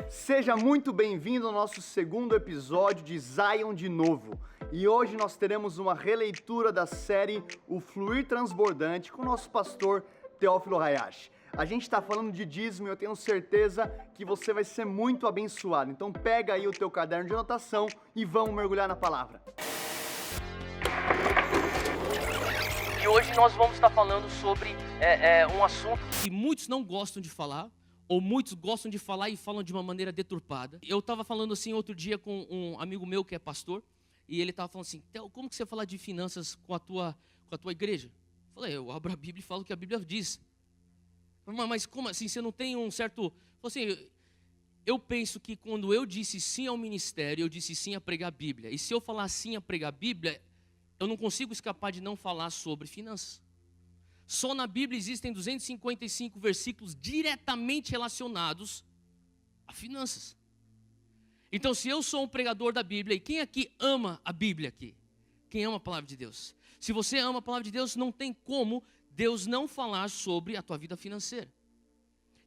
Seja muito bem-vindo ao nosso segundo episódio de Zion de Novo. E hoje nós teremos uma releitura da série O Fluir Transbordante com o nosso pastor Teófilo Hayashi. A gente está falando de dízimo e eu tenho certeza que você vai ser muito abençoado. Então pega aí o teu caderno de anotação e vamos mergulhar na palavra. E hoje nós vamos estar falando sobre um assunto que muitos não gostam de falar, ou muitos gostam de falar e falam de uma maneira deturpada. Eu estava falando assim outro dia com um amigo meu que é pastor, e ele estava falando assim: Theo, como que você fala de finanças com a tua igreja? Eu falei: eu abro a Bíblia e falo o que a Bíblia diz. Mas como assim, você não tem um certo... Assim, eu penso que quando eu disse sim ao ministério, eu disse sim a pregar a Bíblia. E se eu falar sim a pregar a Bíblia, eu não consigo escapar de não falar sobre finanças. Só na Bíblia existem 255 versículos diretamente relacionados a finanças. Então, se eu sou um pregador da Bíblia, e quem aqui ama a Bíblia aqui? Quem ama a palavra de Deus? Se você ama a palavra de Deus, não tem como Deus não falar sobre a tua vida financeira.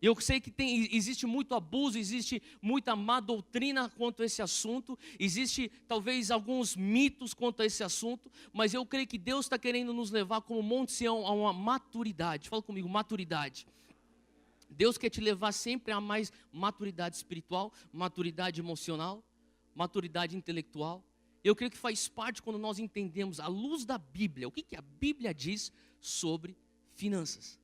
Eu sei que existe muito abuso, existe muita má doutrina quanto a esse assunto, existe talvez alguns mitos quanto a esse assunto, mas eu creio que Deus está querendo nos levar como Monte Sião a uma maturidade. Fala comigo, maturidade. Deus quer te levar sempre a mais maturidade espiritual, maturidade emocional, maturidade intelectual. Eu creio que faz parte quando nós entendemos à luz da Bíblia, o que a Bíblia diz sobre finanças.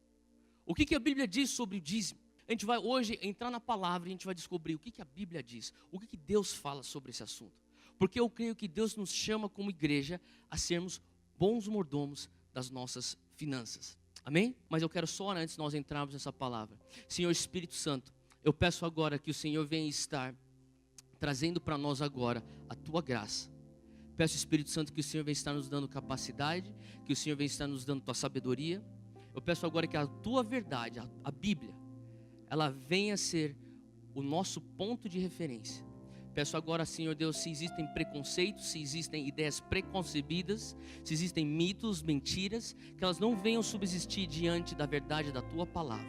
O que a Bíblia diz sobre o dízimo. A gente vai hoje entrar na palavra e a gente vai descobrir o que a Bíblia diz, o que Deus fala sobre esse assunto. Porque eu creio que Deus nos chama como igreja a sermos bons mordomos das nossas finanças. Amém? Mas eu quero só antes de nós entrarmos nessa palavra. Senhor Espírito Santo, eu peço agora que o Senhor venha estar trazendo para nós agora a Tua graça. Peço, Espírito Santo, que o Senhor venha estar nos dando capacidade, que o Senhor venha estar nos dando Tua sabedoria. Eu peço agora que a Tua verdade, a Bíblia, ela venha ser o nosso ponto de referência. Peço agora, Senhor Deus, se existem preconceitos, se existem ideias preconcebidas, se existem mitos, mentiras, que elas não venham subsistir diante da verdade da Tua palavra.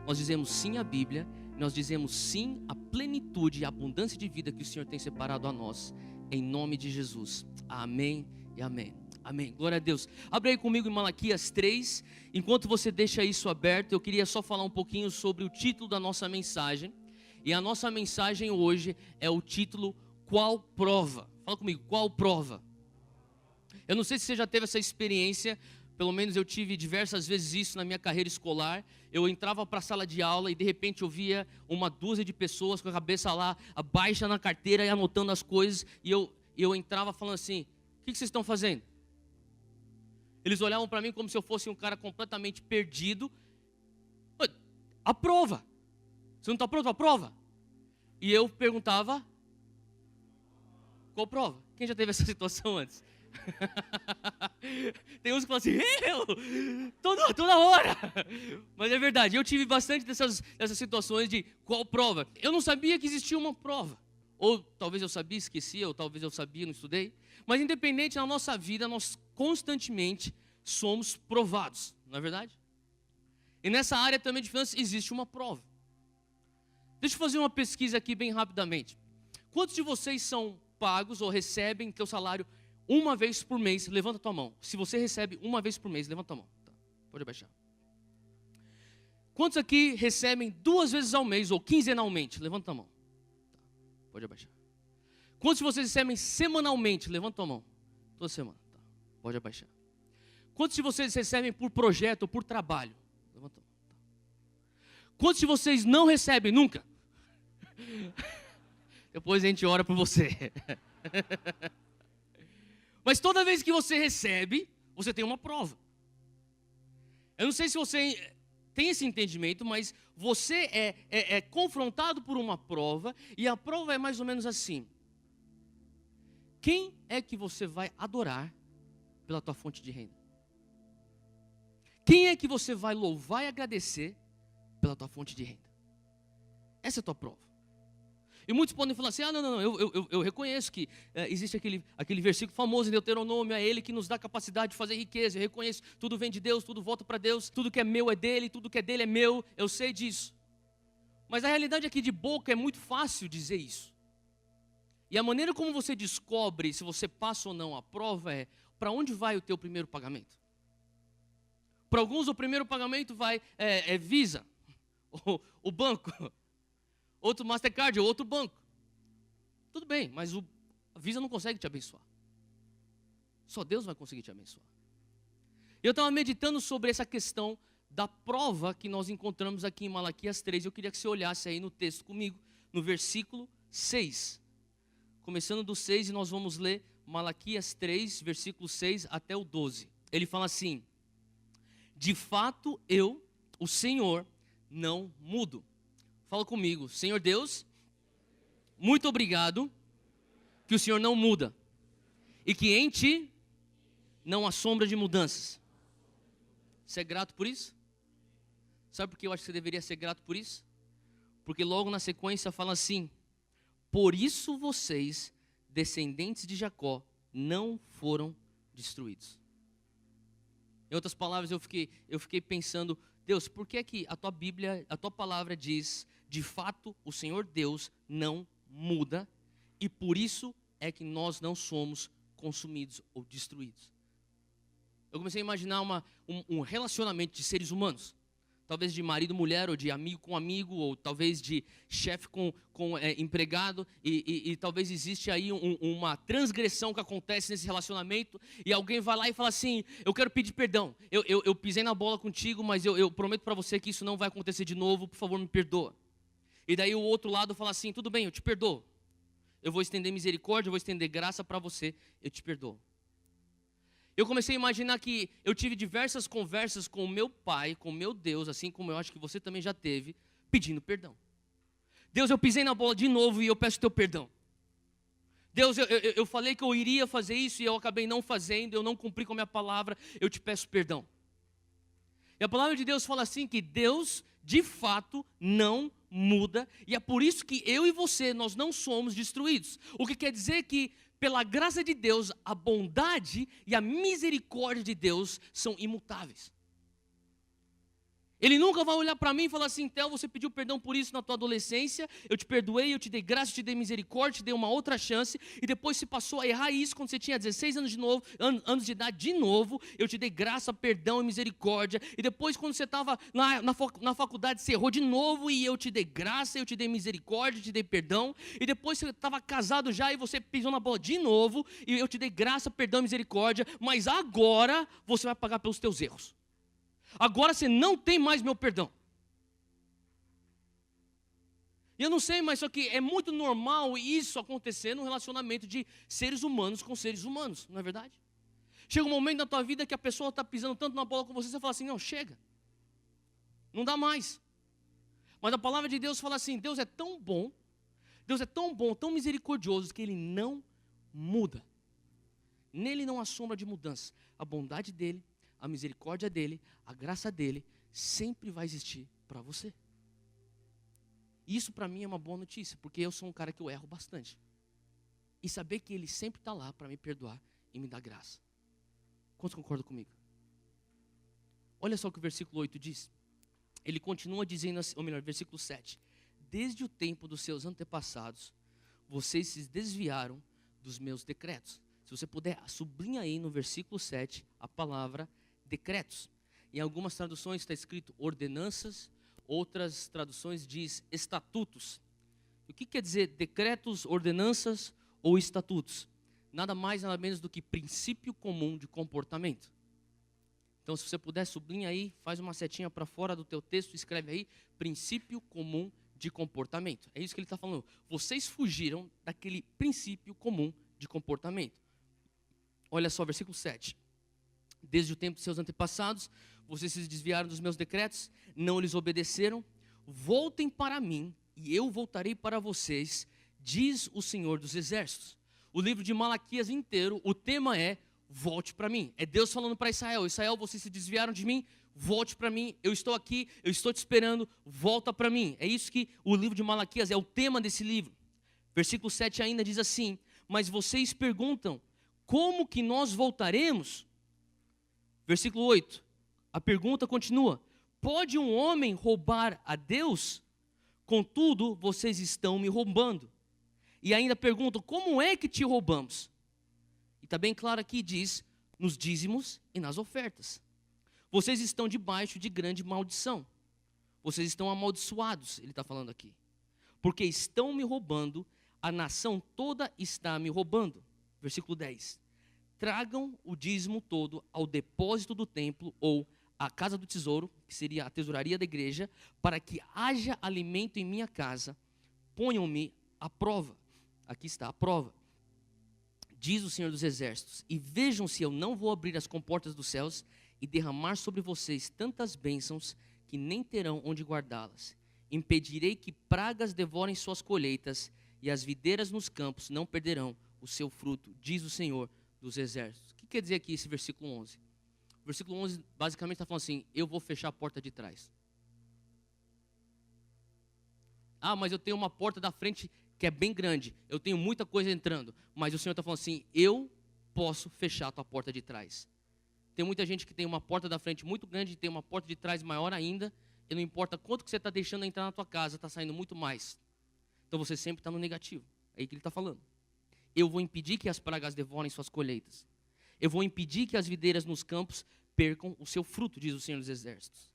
Nós dizemos sim à Bíblia, nós dizemos sim à plenitude e à abundância de vida que o Senhor tem separado a nós, em nome de Jesus. Amém e amém. Amém, glória a Deus. Abre aí comigo em Malaquias 3. Enquanto você deixa isso aberto, eu queria só falar um pouquinho sobre o título da nossa mensagem. E a nossa mensagem hoje é o título Qual Prova? Fala comigo, qual prova? Eu não sei se você já teve essa experiência, pelo menos eu tive diversas vezes isso na minha carreira escolar. Eu entrava para a sala de aula e de repente eu via uma dúzia de pessoas com a cabeça lá, baixa na carteira e anotando as coisas. E eu entrava falando assim: o que vocês estão fazendo? Eles olhavam para mim como se eu fosse um cara completamente perdido. A prova. Você não está pronto para a prova? E eu perguntava: qual prova? Quem já teve essa situação antes? Tem uns que falam assim: eu? Toda hora. Mas é verdade, eu tive bastante dessas situações de qual prova. Eu não sabia que existia uma prova. Ou talvez eu sabia, esqueci, ou talvez eu sabia, não estudei. Mas independente, na nossa vida, nós constantemente somos provados, não é verdade? E nessa área também de finanças existe uma prova. Deixa eu fazer uma pesquisa aqui bem rapidamente. Quantos de vocês são pagos ou recebem seu salário uma vez por mês? Levanta a tua mão. Se você recebe uma vez por mês, levanta a mão. Tá, pode abaixar. Quantos aqui recebem 2 vezes ao mês ou quinzenalmente? Levanta a mão. Tá, pode abaixar. Quantos de vocês recebem semanalmente? Levanta a mão. Toda semana. Tá, pode abaixar. Quantos de vocês recebem por projeto ou por trabalho? Levanta a mão. Tá. Quantos de vocês não recebem nunca? Depois a gente ora por você. Mas toda vez que você recebe, você tem uma prova. Eu não sei se você tem esse entendimento, mas você é confrontado por uma prova, e a prova é mais ou menos assim: quem é que você vai adorar pela tua fonte de renda? Quem é que você vai louvar e agradecer pela tua fonte de renda? Essa é a tua prova. E muitos podem falar assim, não, eu reconheço que existe aquele versículo famoso em Deuteronômio, é Ele que nos dá capacidade de fazer riqueza, eu reconheço, tudo vem de Deus, tudo volta para Deus, tudo que é meu é dele, tudo que é dele é meu, eu sei disso. Mas a realidade é que de boca é muito fácil dizer isso. E a maneira como você descobre se você passa ou não a prova é, para onde vai o teu primeiro pagamento? Para alguns o primeiro pagamento vai, Visa, o banco. Outro Mastercard, outro banco. Tudo bem, mas a Visa não consegue te abençoar. Só Deus vai conseguir te abençoar. Eu estava meditando sobre essa questão da prova que nós encontramos aqui em Malaquias 3. Eu queria que você olhasse aí no texto comigo, no versículo 6. Começando do 6 e nós vamos ler Malaquias 3, versículo 6 até o 12. Ele fala assim: de fato eu, o Senhor, não mudo. Fala comigo, Senhor Deus, muito obrigado que o Senhor não muda e que em Ti não há sombra de mudanças. Você é grato por isso? Sabe por que eu acho que você deveria ser grato por isso? Porque logo na sequência fala assim: por isso vocês, descendentes de Jacó, não foram destruídos. Em outras palavras, eu fiquei pensando, Deus, por que que a tua Bíblia, a tua palavra diz, de fato, o Senhor Deus não muda, e por isso é que nós não somos consumidos ou destruídos? Eu comecei a imaginar um relacionamento de seres humanos, talvez de marido, mulher, ou de amigo com amigo, ou talvez de chefe com empregado, e talvez existe aí uma transgressão que acontece nesse relacionamento, e alguém vai lá e fala assim, eu quero pedir perdão, eu pisei na bola contigo, mas eu prometo para você que isso não vai acontecer de novo, por favor me perdoa. E daí o outro lado fala assim, tudo bem, eu te perdoo, eu vou estender misericórdia, eu vou estender graça para você, eu te perdoo. Eu comecei a imaginar que eu tive diversas conversas com o meu pai, com o meu Deus, assim como eu acho que você também já teve, pedindo perdão. Deus, eu pisei na bola de novo e eu peço teu perdão. Deus, eu falei que eu iria fazer isso e eu acabei não fazendo, eu não cumpri com a minha palavra, eu te peço perdão. E a palavra de Deus fala assim que Deus, de fato, não muda, e é por isso que eu e você, nós não somos destruídos. O que quer dizer que, pela graça de Deus, a bondade e a misericórdia de Deus são imutáveis. Ele nunca vai olhar para mim e falar assim, Theo, você pediu perdão por isso na tua adolescência, eu te perdoei, eu te dei graça, eu te dei misericórdia, te dei uma outra chance, e depois você passou a errar isso quando você tinha 16 anos anos de idade de novo, eu te dei graça, perdão e misericórdia, e depois quando você estava na faculdade, você errou de novo, e eu te dei graça, eu te dei misericórdia, eu te dei perdão, e depois você estava casado já, e você pisou na bola de novo, e eu te dei graça, perdão e misericórdia, mas agora você vai pagar pelos teus erros. Agora você não tem mais meu perdão. E eu não sei, mas só que é muito normal isso acontecer no relacionamento de seres humanos com seres humanos, não é verdade? Chega um momento na tua vida que a pessoa está pisando tanto na bola com você, você fala assim, não, chega. Não dá mais. Mas a palavra de Deus fala assim, Deus é tão bom, tão misericordioso, que Ele não muda. Nele não há sombra de mudança. A bondade dEle, a misericórdia dEle, a graça dEle, sempre vai existir para você. Isso para mim é uma boa notícia, porque eu sou um cara que eu erro bastante. E saber que Ele sempre está lá para me perdoar e me dar graça. Quantos concordam comigo? Olha só o que o versículo 8 diz. Ele continua dizendo, ou melhor, versículo 7. Desde o tempo dos seus antepassados, vocês se desviaram dos meus decretos. Se você puder, sublinha aí no versículo 7 a palavra decretos. Em algumas traduções está escrito ordenanças, outras traduções diz estatutos. O que quer dizer decretos, ordenanças ou estatutos? Nada mais, nada menos do que princípio comum de comportamento. Então, se você puder, sublinha aí, faz uma setinha para fora do teu texto, escreve aí, princípio comum de comportamento. É isso que ele está falando. Vocês fugiram daquele princípio comum de comportamento. Olha só, versículo 7. Desde o tempo de seus antepassados, vocês se desviaram dos meus decretos, não lhes obedeceram. Voltem para mim e eu voltarei para vocês, diz o Senhor dos Exércitos. O livro de Malaquias inteiro, o tema é volte para mim. É Deus falando para Israel, Israel, vocês se desviaram de mim, volte para mim, eu estou aqui, eu estou te esperando, volta para mim. É isso que o livro de Malaquias é o tema desse livro. Versículo 7 ainda diz assim: mas vocês perguntam, como que nós voltaremos? Versículo 8, a pergunta continua: pode um homem roubar a Deus? Contudo, vocês estão me roubando. E ainda perguntam, como é que te roubamos? E está bem claro aqui, diz, nos dízimos e nas ofertas. Vocês estão debaixo de grande maldição. Vocês estão amaldiçoados, ele está falando aqui. Porque estão me roubando, a nação toda está me roubando. Versículo 10. Tragam o dízimo todo ao depósito do templo ou à casa do tesouro, que seria a tesouraria da igreja, para que haja alimento em minha casa. Ponham-me à prova. Aqui está a prova. Diz o Senhor dos Exércitos: e vejam se eu não vou abrir as comportas dos céus e derramar sobre vocês tantas bênçãos que nem terão onde guardá-las. Impedirei que pragas devorem suas colheitas e as videiras nos campos não perderão o seu fruto, diz o Senhor dos Exércitos. O que quer dizer aqui esse versículo 11? O versículo 11 basicamente está falando assim: eu vou fechar a porta de trás. Ah, mas eu tenho uma porta da frente que é bem grande, eu tenho muita coisa entrando, mas o Senhor está falando assim: eu posso fechar a tua porta de trás. Tem muita gente que tem uma porta da frente muito grande e tem uma porta de trás maior ainda, e não importa quanto que você está deixando entrar na tua casa, está saindo muito mais. Então você sempre está no negativo. É aí que ele está falando. Eu vou impedir que as pragas devorem suas colheitas. Eu vou impedir que as videiras nos campos percam o seu fruto, diz o Senhor dos Exércitos.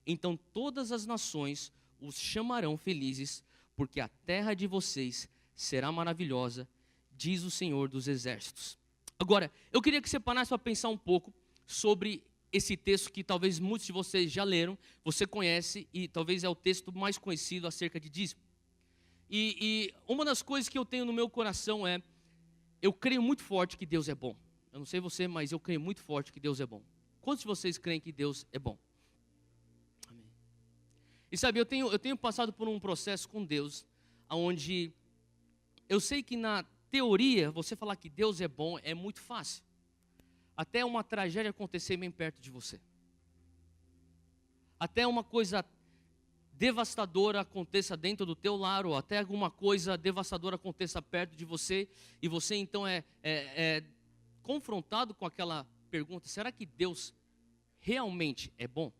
Então todas as nações os chamarão felizes, porque a terra de vocês será maravilhosa, diz o Senhor dos Exércitos. Agora, eu queria que você parasse para pensar um pouco sobre esse texto que talvez muitos de vocês já leram, você conhece, e talvez é o texto mais conhecido acerca de dízimo. E uma das coisas que eu tenho no meu coração é, eu creio muito forte que Deus é bom. Eu não sei você, mas eu creio muito forte que Deus é bom. Quantos de vocês creem que Deus é bom? Amém. E sabe, eu tenho passado por um processo com Deus, onde eu sei que na teoria, você falar que Deus é bom é muito fácil. Até uma tragédia acontecer bem perto de você. Até uma coisa devastadora aconteça dentro do teu lar, ou até alguma coisa devastadora aconteça perto de você, e você então é confrontado com aquela pergunta: será que Deus realmente é bom?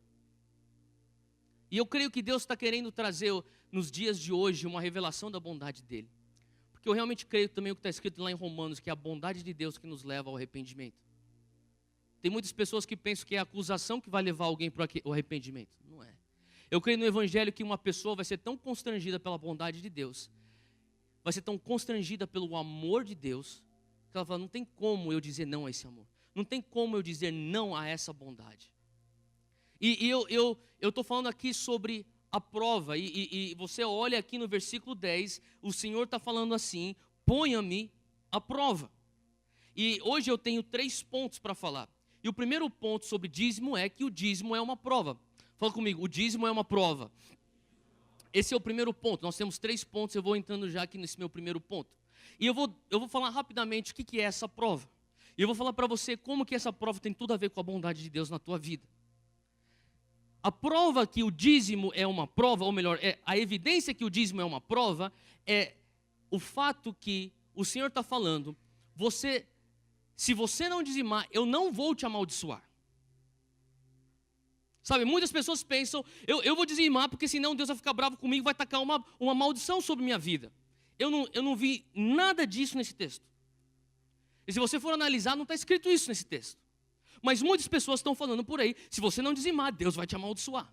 E eu creio que Deus está querendo trazer nos dias de hoje uma revelação da bondade dele. Porque eu realmente creio também o que está escrito lá em Romanos, que é a bondade de Deus que nos leva ao arrependimento. Tem muitas pessoas que pensam que é a acusação que vai levar alguém para o arrependimento. Não é. Eu creio no Evangelho que uma pessoa vai ser tão constrangida pela bondade de Deus, vai ser tão constrangida pelo amor de Deus, que ela fala: não tem como eu dizer não a esse amor. Não tem como eu dizer não a essa bondade. E eu estou falando aqui sobre a prova, e você olha aqui no versículo 10, o Senhor está falando assim: ponha-me à prova. E hoje eu tenho 3 pontos para falar. E o primeiro ponto sobre dízimo é que o dízimo é uma prova. Fala comigo: o dízimo é uma prova. Esse é o primeiro ponto. Nós temos 3 pontos, eu vou entrando já aqui nesse meu primeiro ponto. E eu vou falar rapidamente o que é essa prova. E eu vou falar para você como que essa prova tem tudo a ver com a bondade de Deus na tua vida. A prova que o dízimo é uma prova, ou melhor, a evidência que o dízimo é uma prova, é o fato que o Senhor está falando: se você não dizimar, eu não vou te amaldiçoar. Sabe, muitas pessoas pensam: eu vou dizimar porque senão Deus vai ficar bravo comigo, vai tacar uma maldição sobre minha vida. Eu não vi nada disso nesse texto. E se você for analisar, não está escrito isso nesse texto. Mas muitas pessoas estão falando por aí: se você não dizimar, Deus vai te amaldiçoar.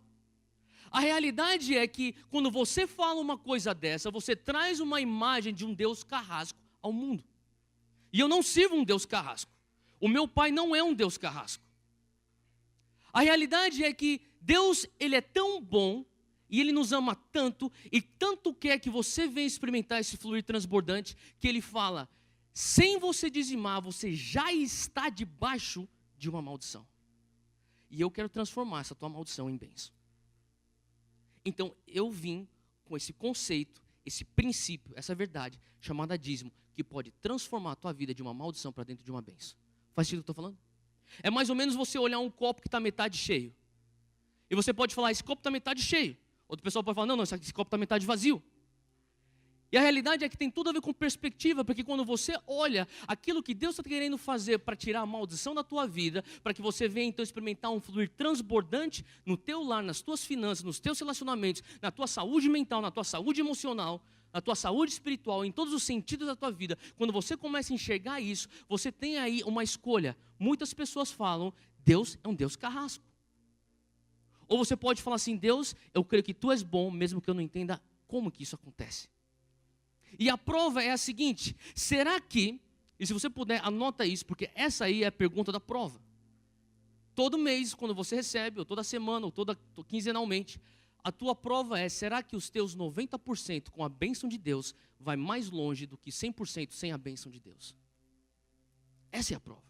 A realidade é que quando você fala uma coisa dessa, você traz uma imagem de um Deus carrasco ao mundo. E eu não sirvo um Deus carrasco. O meu pai não é um Deus carrasco. A realidade é que Deus, ele é tão bom, e ele nos ama tanto, e tanto quer que você venha experimentar esse fluir transbordante, que ele fala: sem você dizimar, você já está debaixo de uma maldição. E eu quero transformar essa tua maldição em bênção. Então eu vim com esse conceito, esse princípio, essa verdade, chamada dízimo, que pode transformar a tua vida de uma maldição para dentro de uma bênção. Faz sentido o que eu estou falando? É mais ou menos você olhar um copo que está metade cheio. E você pode falar: esse copo está metade cheio. Outra pessoa pode falar: não, esse copo está metade vazio. E a realidade é que tem tudo a ver com perspectiva, porque quando você olha aquilo que Deus está querendo fazer para tirar a maldição da tua vida, para que você venha então experimentar um fluir transbordante no teu lar, nas tuas finanças, nos teus relacionamentos, na tua saúde mental, na tua saúde emocional, na tua saúde espiritual, em todos os sentidos da tua vida, quando você começa a enxergar isso, você tem aí uma escolha. Muitas pessoas falam, Deus é um Deus carrasco. Ou você pode falar assim, Deus, eu creio que tu és bom, mesmo que eu não entenda como que isso acontece. E a prova é a seguinte, será que, e se você puder, anota isso, porque essa aí é a pergunta da prova. Todo mês, quando você recebe, ou toda semana, ou quinzenalmente, a tua prova é, será que os teus 90% com a bênção de Deus vai mais longe do que 100% sem a bênção de Deus? Essa é a prova.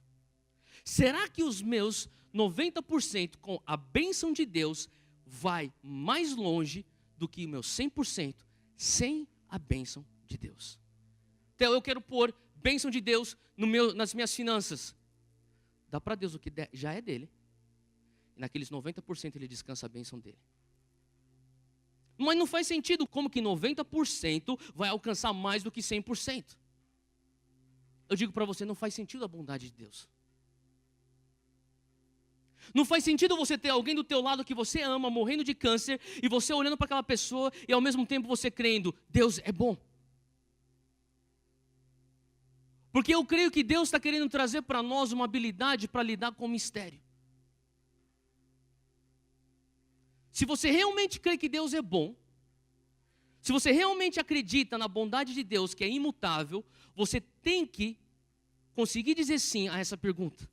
Será que os meus 90% com a bênção de Deus vai mais longe do que o meu 100% sem a bênção de Deus? Então eu quero pôr bênção de Deus nas minhas finanças. Dá para Deus o que já é dele. E naqueles 90% ele descansa a bênção dele. Mas não faz sentido como que 90% vai alcançar mais do que 100%. Eu digo para você, não faz sentido a bondade de Deus. Não faz sentido você ter alguém do teu lado que você ama, morrendo de câncer, e você olhando para aquela pessoa e ao mesmo tempo você crendo, Deus é bom. Porque eu creio que Deus está querendo trazer para nós uma habilidade para lidar com o mistério. Se você realmente crê que Deus é bom, se você realmente acredita na bondade de Deus, que é imutável, você tem que conseguir dizer sim a essa pergunta.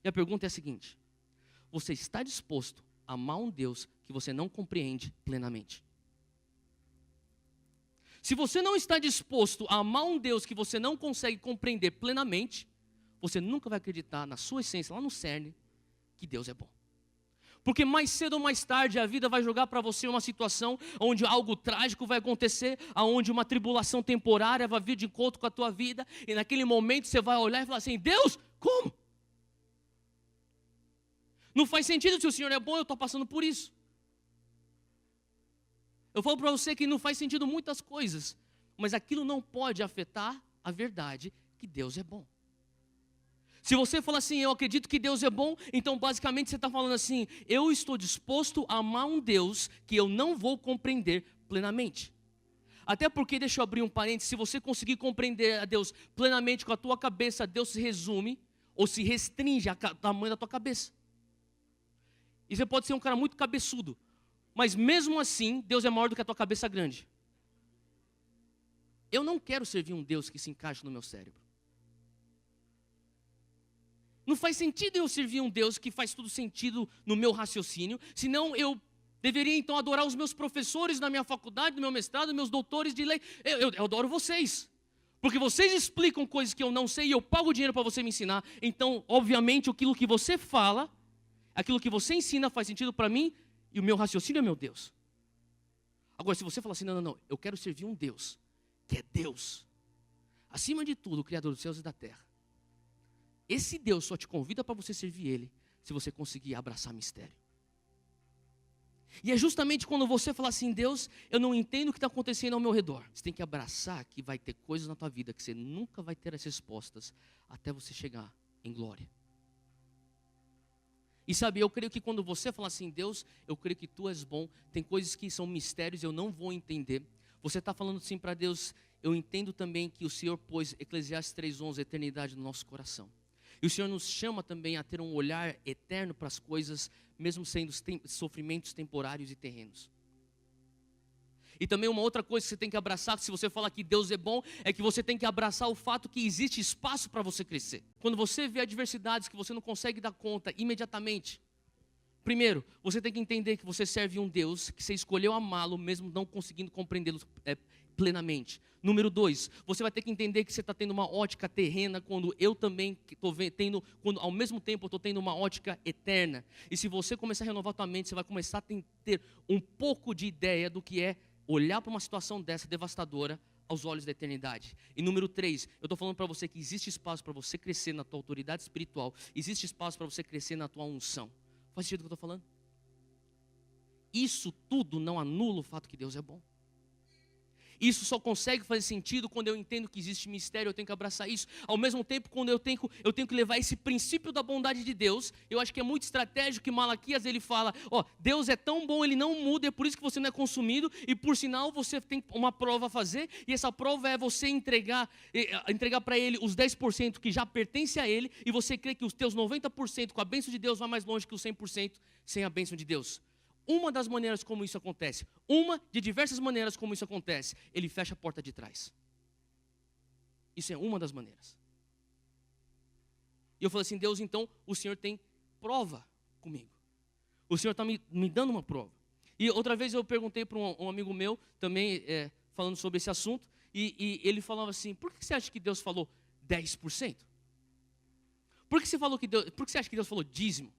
E a pergunta é a seguinte: você está disposto a amar um Deus que você não compreende plenamente? Se você não está disposto a amar um Deus que você não consegue compreender plenamente, você nunca vai acreditar na sua essência, lá no cerne, que Deus é bom. Porque mais cedo ou mais tarde a vida vai jogar para você uma situação onde algo trágico vai acontecer, onde uma tribulação temporária vai vir de encontro com a tua vida, e naquele momento você vai olhar e falar assim, Deus, como? Não faz sentido, se o Senhor é bom, eu estou passando por isso. Eu falo para você que não faz sentido muitas coisas, mas aquilo não pode afetar a verdade que Deus é bom. Se você fala assim, eu acredito que Deus é bom, então basicamente você está falando assim, eu estou disposto a amar um Deus que eu não vou compreender plenamente. Até porque, deixa eu abrir um parênteses, se você conseguir compreender a Deus plenamente com a tua cabeça, Deus se resume ou se restringe ao tamanho da tua cabeça. E você pode ser um cara muito cabeçudo, mas mesmo assim, Deus é maior do que a tua cabeça grande. Eu não quero servir um Deus que se encaixe no meu cérebro. Não faz sentido eu servir um Deus que faz tudo sentido no meu raciocínio, senão eu deveria então adorar os meus professores na minha faculdade, no meu mestrado, meus doutores de lei. Eu adoro vocês, porque vocês explicam coisas que eu não sei e eu pago dinheiro para você me ensinar. Então, obviamente, aquilo que você fala, aquilo que você ensina faz sentido para mim e o meu raciocínio é meu Deus. Agora, se você falar assim, não, eu quero servir um Deus, que é Deus, acima de tudo, o Criador dos céus e da terra. Esse Deus só te convida para você servir Ele, se você conseguir abraçar mistério. E é justamente quando você fala assim, Deus, eu não entendo o que está acontecendo ao meu redor. Você tem que abraçar que vai ter coisas na tua vida que você nunca vai ter as respostas, até você chegar em glória. E sabe, eu creio que quando você fala assim, Deus, eu creio que Tu és bom, tem coisas que são mistérios, eu não vou entender. Você está falando assim para Deus, eu entendo também que o Senhor pôs Eclesiastes 3:11, a eternidade no nosso coração. E o Senhor nos chama também a ter um olhar eterno para as coisas, mesmo sendo sofrimentos temporários e terrenos. E também uma outra coisa que você tem que abraçar, se você falar que Deus é bom, é que você tem que abraçar o fato que existe espaço para você crescer. Quando você vê adversidades que você não consegue dar conta imediatamente, primeiro, você tem que entender que você serve um Deus, que você escolheu amá-lo, mesmo não conseguindo compreendê-lo plenamente. Número 2, você vai ter que entender que você está tendo uma ótica terrena, quando eu também estou tendo, quando ao mesmo tempo eu estou tendo uma ótica eterna. E se você começar a renovar a tua mente, você vai começar a ter um pouco de ideia do que é olhar para uma situação dessa devastadora aos olhos da eternidade. E número 3, eu estou falando para você que existe espaço para você crescer na tua autoridade espiritual, existe espaço para você crescer na tua unção. Faz sentido o que eu estou falando? Isso tudo não anula o fato que Deus é bom. Isso só consegue fazer sentido quando eu entendo que existe mistério, eu tenho que abraçar isso. Ao mesmo tempo, quando eu tenho que levar esse princípio da bondade de Deus, eu acho que é muito estratégico que Malaquias ele fala, Deus é tão bom, Ele não muda, é por isso que você não é consumido, e por sinal você tem uma prova a fazer, e essa prova é você entregar para Ele os 10% que já pertence a Ele, e você crê que os teus 90% com a bênção de Deus vai mais longe que os 100% sem a bênção de Deus. Uma das maneiras como isso acontece, uma de diversas maneiras como isso acontece, Ele fecha a porta de trás. Isso é uma das maneiras. E eu falei assim, Deus, então o Senhor tem prova comigo. O Senhor está me dando uma prova. E outra vez eu perguntei para um amigo meu, também falando sobre esse assunto, e ele falava assim, por que você acha que Deus falou 10%? Por que você acha que Deus falou dízimo?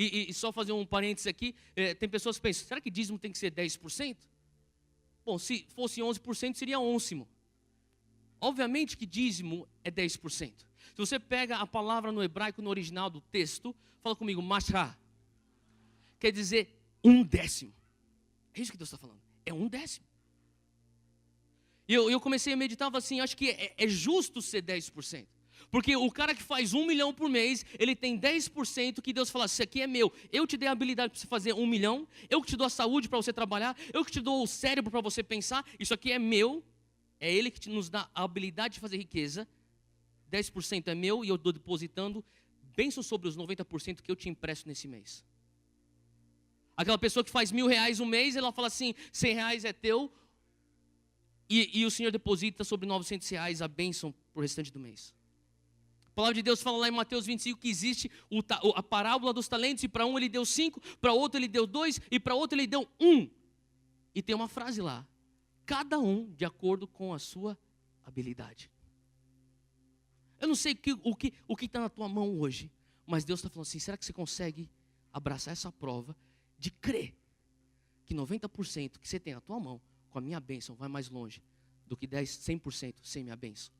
E só fazer um parênteses aqui, tem pessoas que pensam, será que dízimo tem que ser 10%? Bom, se fosse 11%, seria ôncimo. Obviamente que dízimo é 10%. Se você pega a palavra no hebraico, no original do texto, fala comigo, mashá, quer dizer 1/10. É isso que Deus está falando, é 1/10. E eu comecei a meditar, falei assim, acho que é justo ser 10%. Porque o cara que faz 1 milhão por mês, ele tem 10% que Deus fala, isso aqui é meu. Eu te dei a habilidade para você fazer 1 milhão, eu que te dou a saúde para você trabalhar, eu que te dou o cérebro para você pensar, isso aqui é meu. É Ele que nos dá a habilidade de fazer riqueza. 10% é meu e eu estou depositando bênção sobre os 90% que eu te empresto nesse mês. Aquela pessoa que faz R$1.000 um mês, ela fala assim, R$100 é teu, e o Senhor deposita sobre R$900 a bênção para o restante do mês. A palavra de Deus fala lá em Mateus 25 que existe a parábola dos talentos, e para um ele deu 5, para outro ele deu 2, e para outro ele deu 1. E tem uma frase lá, cada um de acordo com a sua habilidade. Eu não sei o que está na tua mão hoje, mas Deus está falando assim, será que você consegue abraçar essa prova de crer que 90% que você tem na tua mão, com a minha bênção, vai mais longe do que 100% sem minha bênção?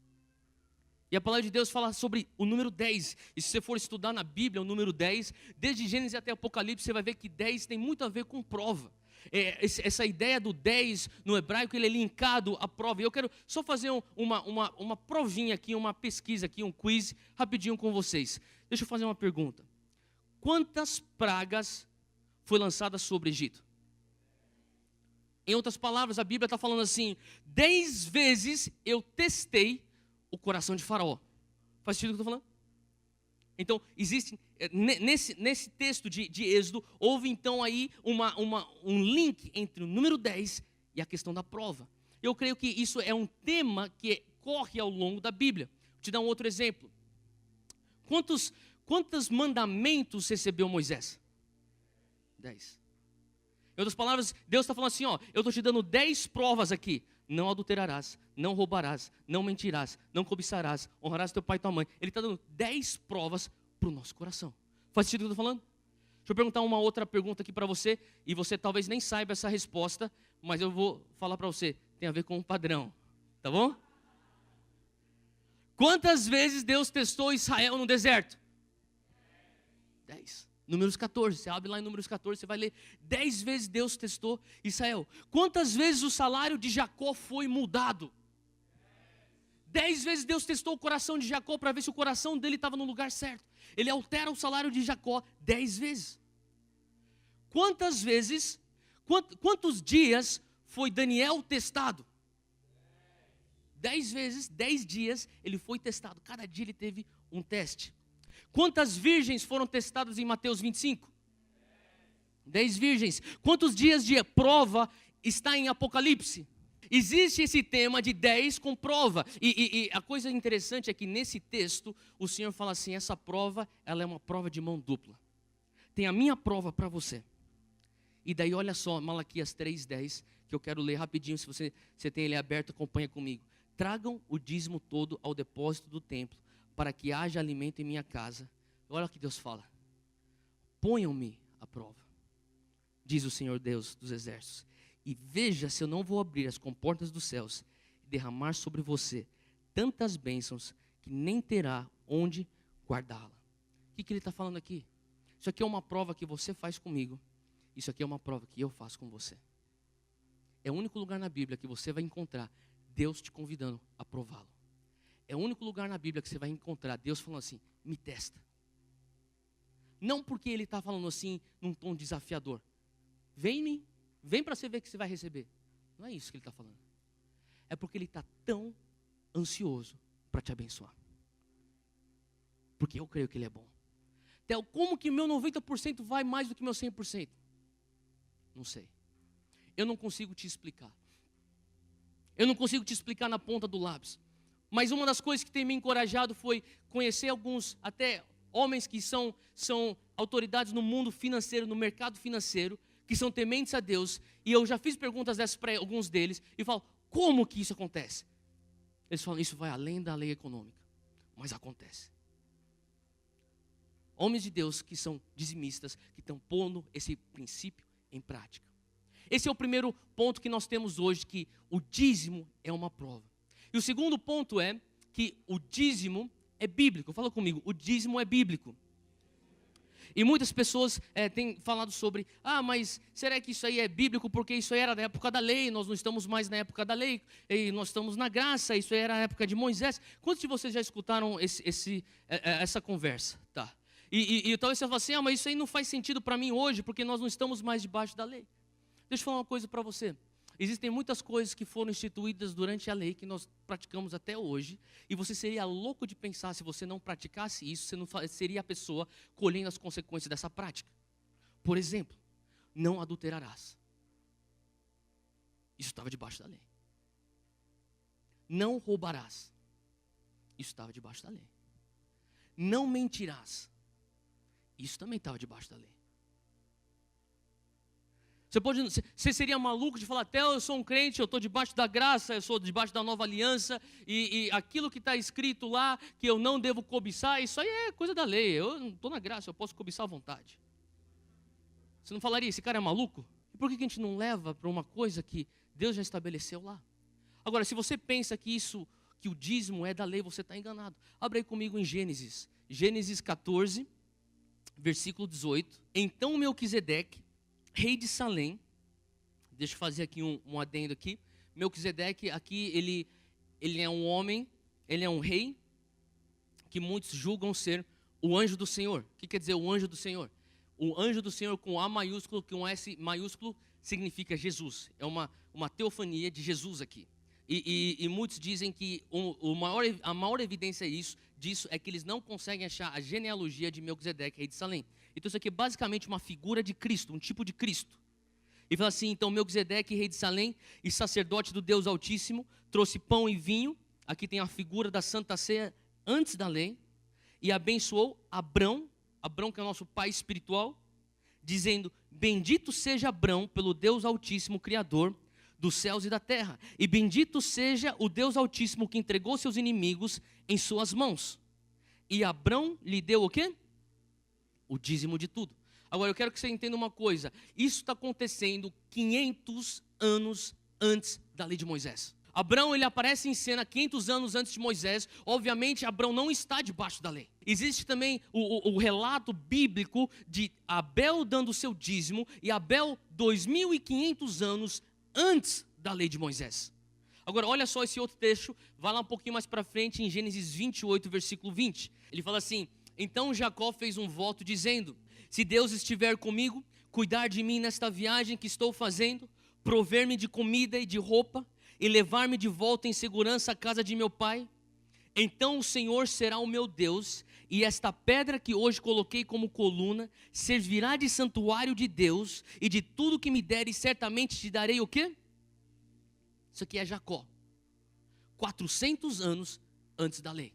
E a palavra de Deus fala sobre o número 10. E se você for estudar na Bíblia o número 10, desde Gênesis até Apocalipse, você vai ver que 10 tem muito a ver com prova. Essa ideia do 10 no hebraico, ele é linkado à prova. E eu quero só fazer uma provinha aqui, uma pesquisa aqui, um quiz rapidinho com vocês. Deixa eu fazer uma pergunta. Quantas pragas foi lançadas sobre o Egito? Em outras palavras, a Bíblia está falando assim, 10 vezes eu testei o coração de Faraó. Faz sentido o que eu estou falando? Então, existe, nesse texto de Êxodo, houve então aí um link entre o número 10 e a questão da prova. Eu creio que isso é um tema que corre ao longo da Bíblia. Vou te dar um outro exemplo. Quantos mandamentos recebeu Moisés? 10. Em outras palavras, Deus está falando assim, eu estou te dando 10 provas aqui. Não adulterarás, não roubarás, não mentirás, não cobiçarás, honrarás teu pai e tua mãe. Ele está dando 10 provas para o nosso coração. Faz sentido o que eu estou falando? Deixa eu perguntar uma outra pergunta aqui para você, e você talvez nem saiba essa resposta, mas eu vou falar para você, tem a ver com um padrão, tá bom? Quantas vezes Deus testou Israel no deserto? 10. Números 14, você abre lá em Números 14, você vai ler, 10 vezes Deus testou Israel. Quantas vezes o salário de Jacó foi mudado? 10 vezes Deus testou o coração de Jacó para ver se o coração dele estava no lugar certo. Ele altera o salário de Jacó 10 vezes. Quantos dias foi Daniel testado? 10 vezes, 10 dias ele foi testado. Cada dia ele teve um teste. Quantas virgens foram testadas em Mateus 25? 10 virgens. Quantos dias de prova está em Apocalipse? Existe esse tema de 10 com prova. E a coisa interessante é que nesse texto, o Senhor fala assim, essa prova, ela é uma prova de mão dupla. Tem a minha prova para você. E daí olha só, Malaquias 3:10, que eu quero ler rapidinho, se você tem ele aberto, acompanha comigo. Tragam o dízimo todo ao depósito do templo, para que haja alimento em minha casa. Olha o que Deus fala. Ponham-me à prova, diz o Senhor Deus dos exércitos, e veja se eu não vou abrir as comportas dos céus e derramar sobre você tantas bênçãos que nem terá onde guardá-la. O que ele está falando aqui? Isso aqui é uma prova que você faz comigo. Isso aqui é uma prova que eu faço com você. É o único lugar na Bíblia que você vai encontrar Deus te convidando a prová-lo. É o único lugar na Bíblia que você vai encontrar Deus falando assim, me testa. Não porque Ele está falando assim, num tom desafiador. Vem em mim, vem para você ver que você vai receber. Não é isso que Ele está falando. É porque Ele está tão ansioso para te abençoar. Porque eu creio que Ele é bom. Theo, como que meu 90% vai mais do que meu 100%? Não sei. Eu não consigo te explicar. Eu não consigo te explicar na ponta do lápis. Mas uma das coisas que tem me encorajado foi conhecer alguns, até homens que são autoridades no mundo financeiro, no mercado financeiro, que são tementes a Deus. E eu já fiz perguntas dessas para alguns deles e falo, como que isso acontece? Eles falam, isso vai além da lei econômica. Mas acontece. Homens de Deus que são dizimistas, que estão pondo esse princípio em prática. Esse é o primeiro ponto que nós temos hoje, que o dízimo é uma prova. E o segundo ponto é que o dízimo é bíblico. Fala comigo, o dízimo é bíblico. E muitas pessoas têm falado sobre, mas será que isso aí é bíblico? Porque isso aí era da época da lei, nós não estamos mais na época da lei, e nós estamos na graça, isso aí era a época de Moisés. Quantos de vocês já escutaram essa conversa? Tá. E talvez você fale assim, mas isso aí não faz sentido para mim hoje, porque nós não estamos mais debaixo da lei. Deixa eu falar uma coisa para você. Existem muitas coisas que foram instituídas durante a lei, que nós praticamos até hoje, e você seria louco de pensar, se você não praticasse isso, você não seria a pessoa colhendo as consequências dessa prática. Por exemplo, não adulterarás. Isso estava debaixo da lei. Não roubarás. Isso estava debaixo da lei. Não mentirás. Isso também estava debaixo da lei. Você seria maluco de falar, Theo, eu sou um crente, eu estou debaixo da graça, eu sou debaixo da nova aliança, e aquilo que está escrito lá, que eu não devo cobiçar, isso aí é coisa da lei, eu não estou na graça, eu posso cobiçar à vontade. Você não falaria, esse cara é maluco? E por que a gente não leva para uma coisa que Deus já estabeleceu lá? Agora, se você pensa que o dízimo é da lei, você está enganado. Abre aí comigo em Gênesis 14, versículo 18. Então Melquisedeque, rei de Salém, deixa eu fazer aqui um adendo aqui. Melquisedeque aqui, ele é um homem, ele é um rei, que muitos julgam ser o anjo do Senhor. O que quer dizer o anjo do Senhor? O anjo do Senhor com A maiúsculo, com S maiúsculo, significa Jesus. É uma teofania de Jesus aqui. E muitos dizem que a maior evidência disso é que eles não conseguem achar a genealogia de Melquisedeque, rei de Salém. Então isso aqui é basicamente uma figura de Cristo, um tipo de Cristo. E fala assim, então Melquisedeque, rei de Salém e sacerdote do Deus Altíssimo, trouxe pão e vinho, aqui tem a figura da Santa Ceia antes da lei, e abençoou Abrão que é o nosso pai espiritual, dizendo, bendito seja Abrão pelo Deus Altíssimo, Criador dos céus e da terra, e bendito seja o Deus Altíssimo que entregou seus inimigos em suas mãos. E Abrão lhe deu o quê? O dízimo de tudo. Agora eu quero que você entenda uma coisa. Isso está acontecendo 500 anos antes da lei de Moisés. Abrão, ele aparece em cena 500 anos antes de Moisés. Obviamente, Abrão não está debaixo da lei. Existe também o relato bíblico de Abel dando o seu dízimo. E Abel, 2.500 anos antes da lei de Moisés. Agora, olha só esse outro texto. Vai lá um pouquinho mais para frente, em Gênesis 28, versículo 20. Ele fala assim, então Jacó fez um voto dizendo, se Deus estiver comigo, cuidar de mim nesta viagem que estou fazendo, prover-me de comida e de roupa, e levar-me de volta em segurança à casa de meu pai, então o Senhor será o meu Deus, e esta pedra que hoje coloquei como coluna, servirá de santuário de Deus, e de tudo que me deres, certamente te darei o quê? Isso aqui é Jacó, 400 anos antes da lei.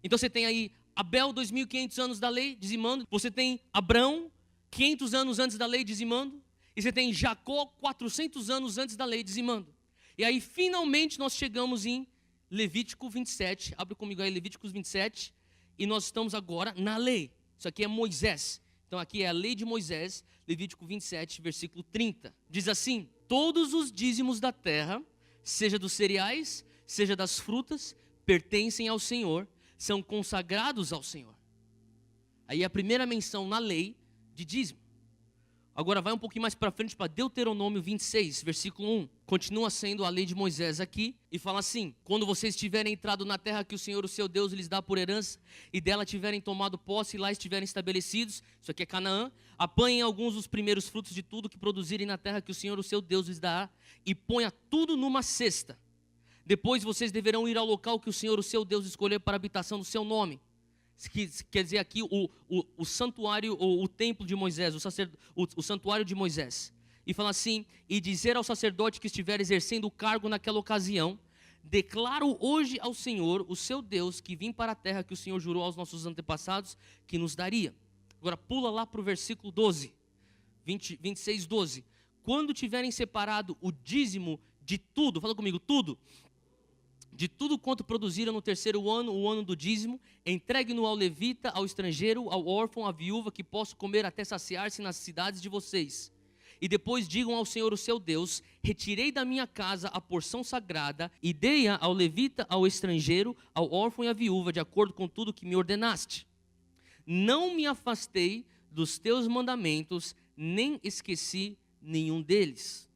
Então você tem aí Abel, 2.500 anos da lei, dizimando. Você tem Abrão, 500 anos antes da lei, dizimando. E você tem Jacó, 400 anos antes da lei, dizimando. E aí, finalmente, nós chegamos em Levítico 27. Abre comigo aí, Levíticos 27. E nós estamos agora na lei. Isso aqui é Moisés. Então, aqui é a lei de Moisés, Levítico 27, versículo 30. Diz assim, todos os dízimos da terra, seja dos cereais, seja das frutas, pertencem ao Senhor, são consagrados ao Senhor. Aí a primeira menção na lei de dízimo. Agora vai um pouquinho mais para frente para Deuteronômio 26, versículo 1. Continua sendo a lei de Moisés aqui e fala assim: quando vocês tiverem entrado na terra que o Senhor, o seu Deus, lhes dá por herança e dela tiverem tomado posse e lá estiverem estabelecidos, isso aqui é Canaã, apanhem alguns dos primeiros frutos de tudo que produzirem na terra que o Senhor, o seu Deus, lhes dá e ponha tudo numa cesta. Depois vocês deverão ir ao local que o Senhor, o seu Deus, escolher para a habitação do seu nome. Quer dizer aqui o santuário, ou o templo de Moisés, o santuário de Moisés. E fala assim: e dizer ao sacerdote que estiver exercendo o cargo naquela ocasião: declaro hoje ao Senhor, o seu Deus, que vim para a terra que o Senhor jurou aos nossos antepassados que nos daria. Agora pula lá para o versículo 12, 26, 12. Quando tiverem separado o dízimo de tudo, fala comigo, tudo. De tudo quanto produziram no terceiro ano, o ano do dízimo, entregue-no ao levita, ao estrangeiro, ao órfão, à viúva, que possa comer até saciar-se nas cidades de vocês. E depois digam ao Senhor, o seu Deus: retirei da minha casa a porção sagrada e dei-a ao levita, ao estrangeiro, ao órfão e à viúva, de acordo com tudo que me ordenaste. Não me afastei dos teus mandamentos, nem esqueci nenhum deles.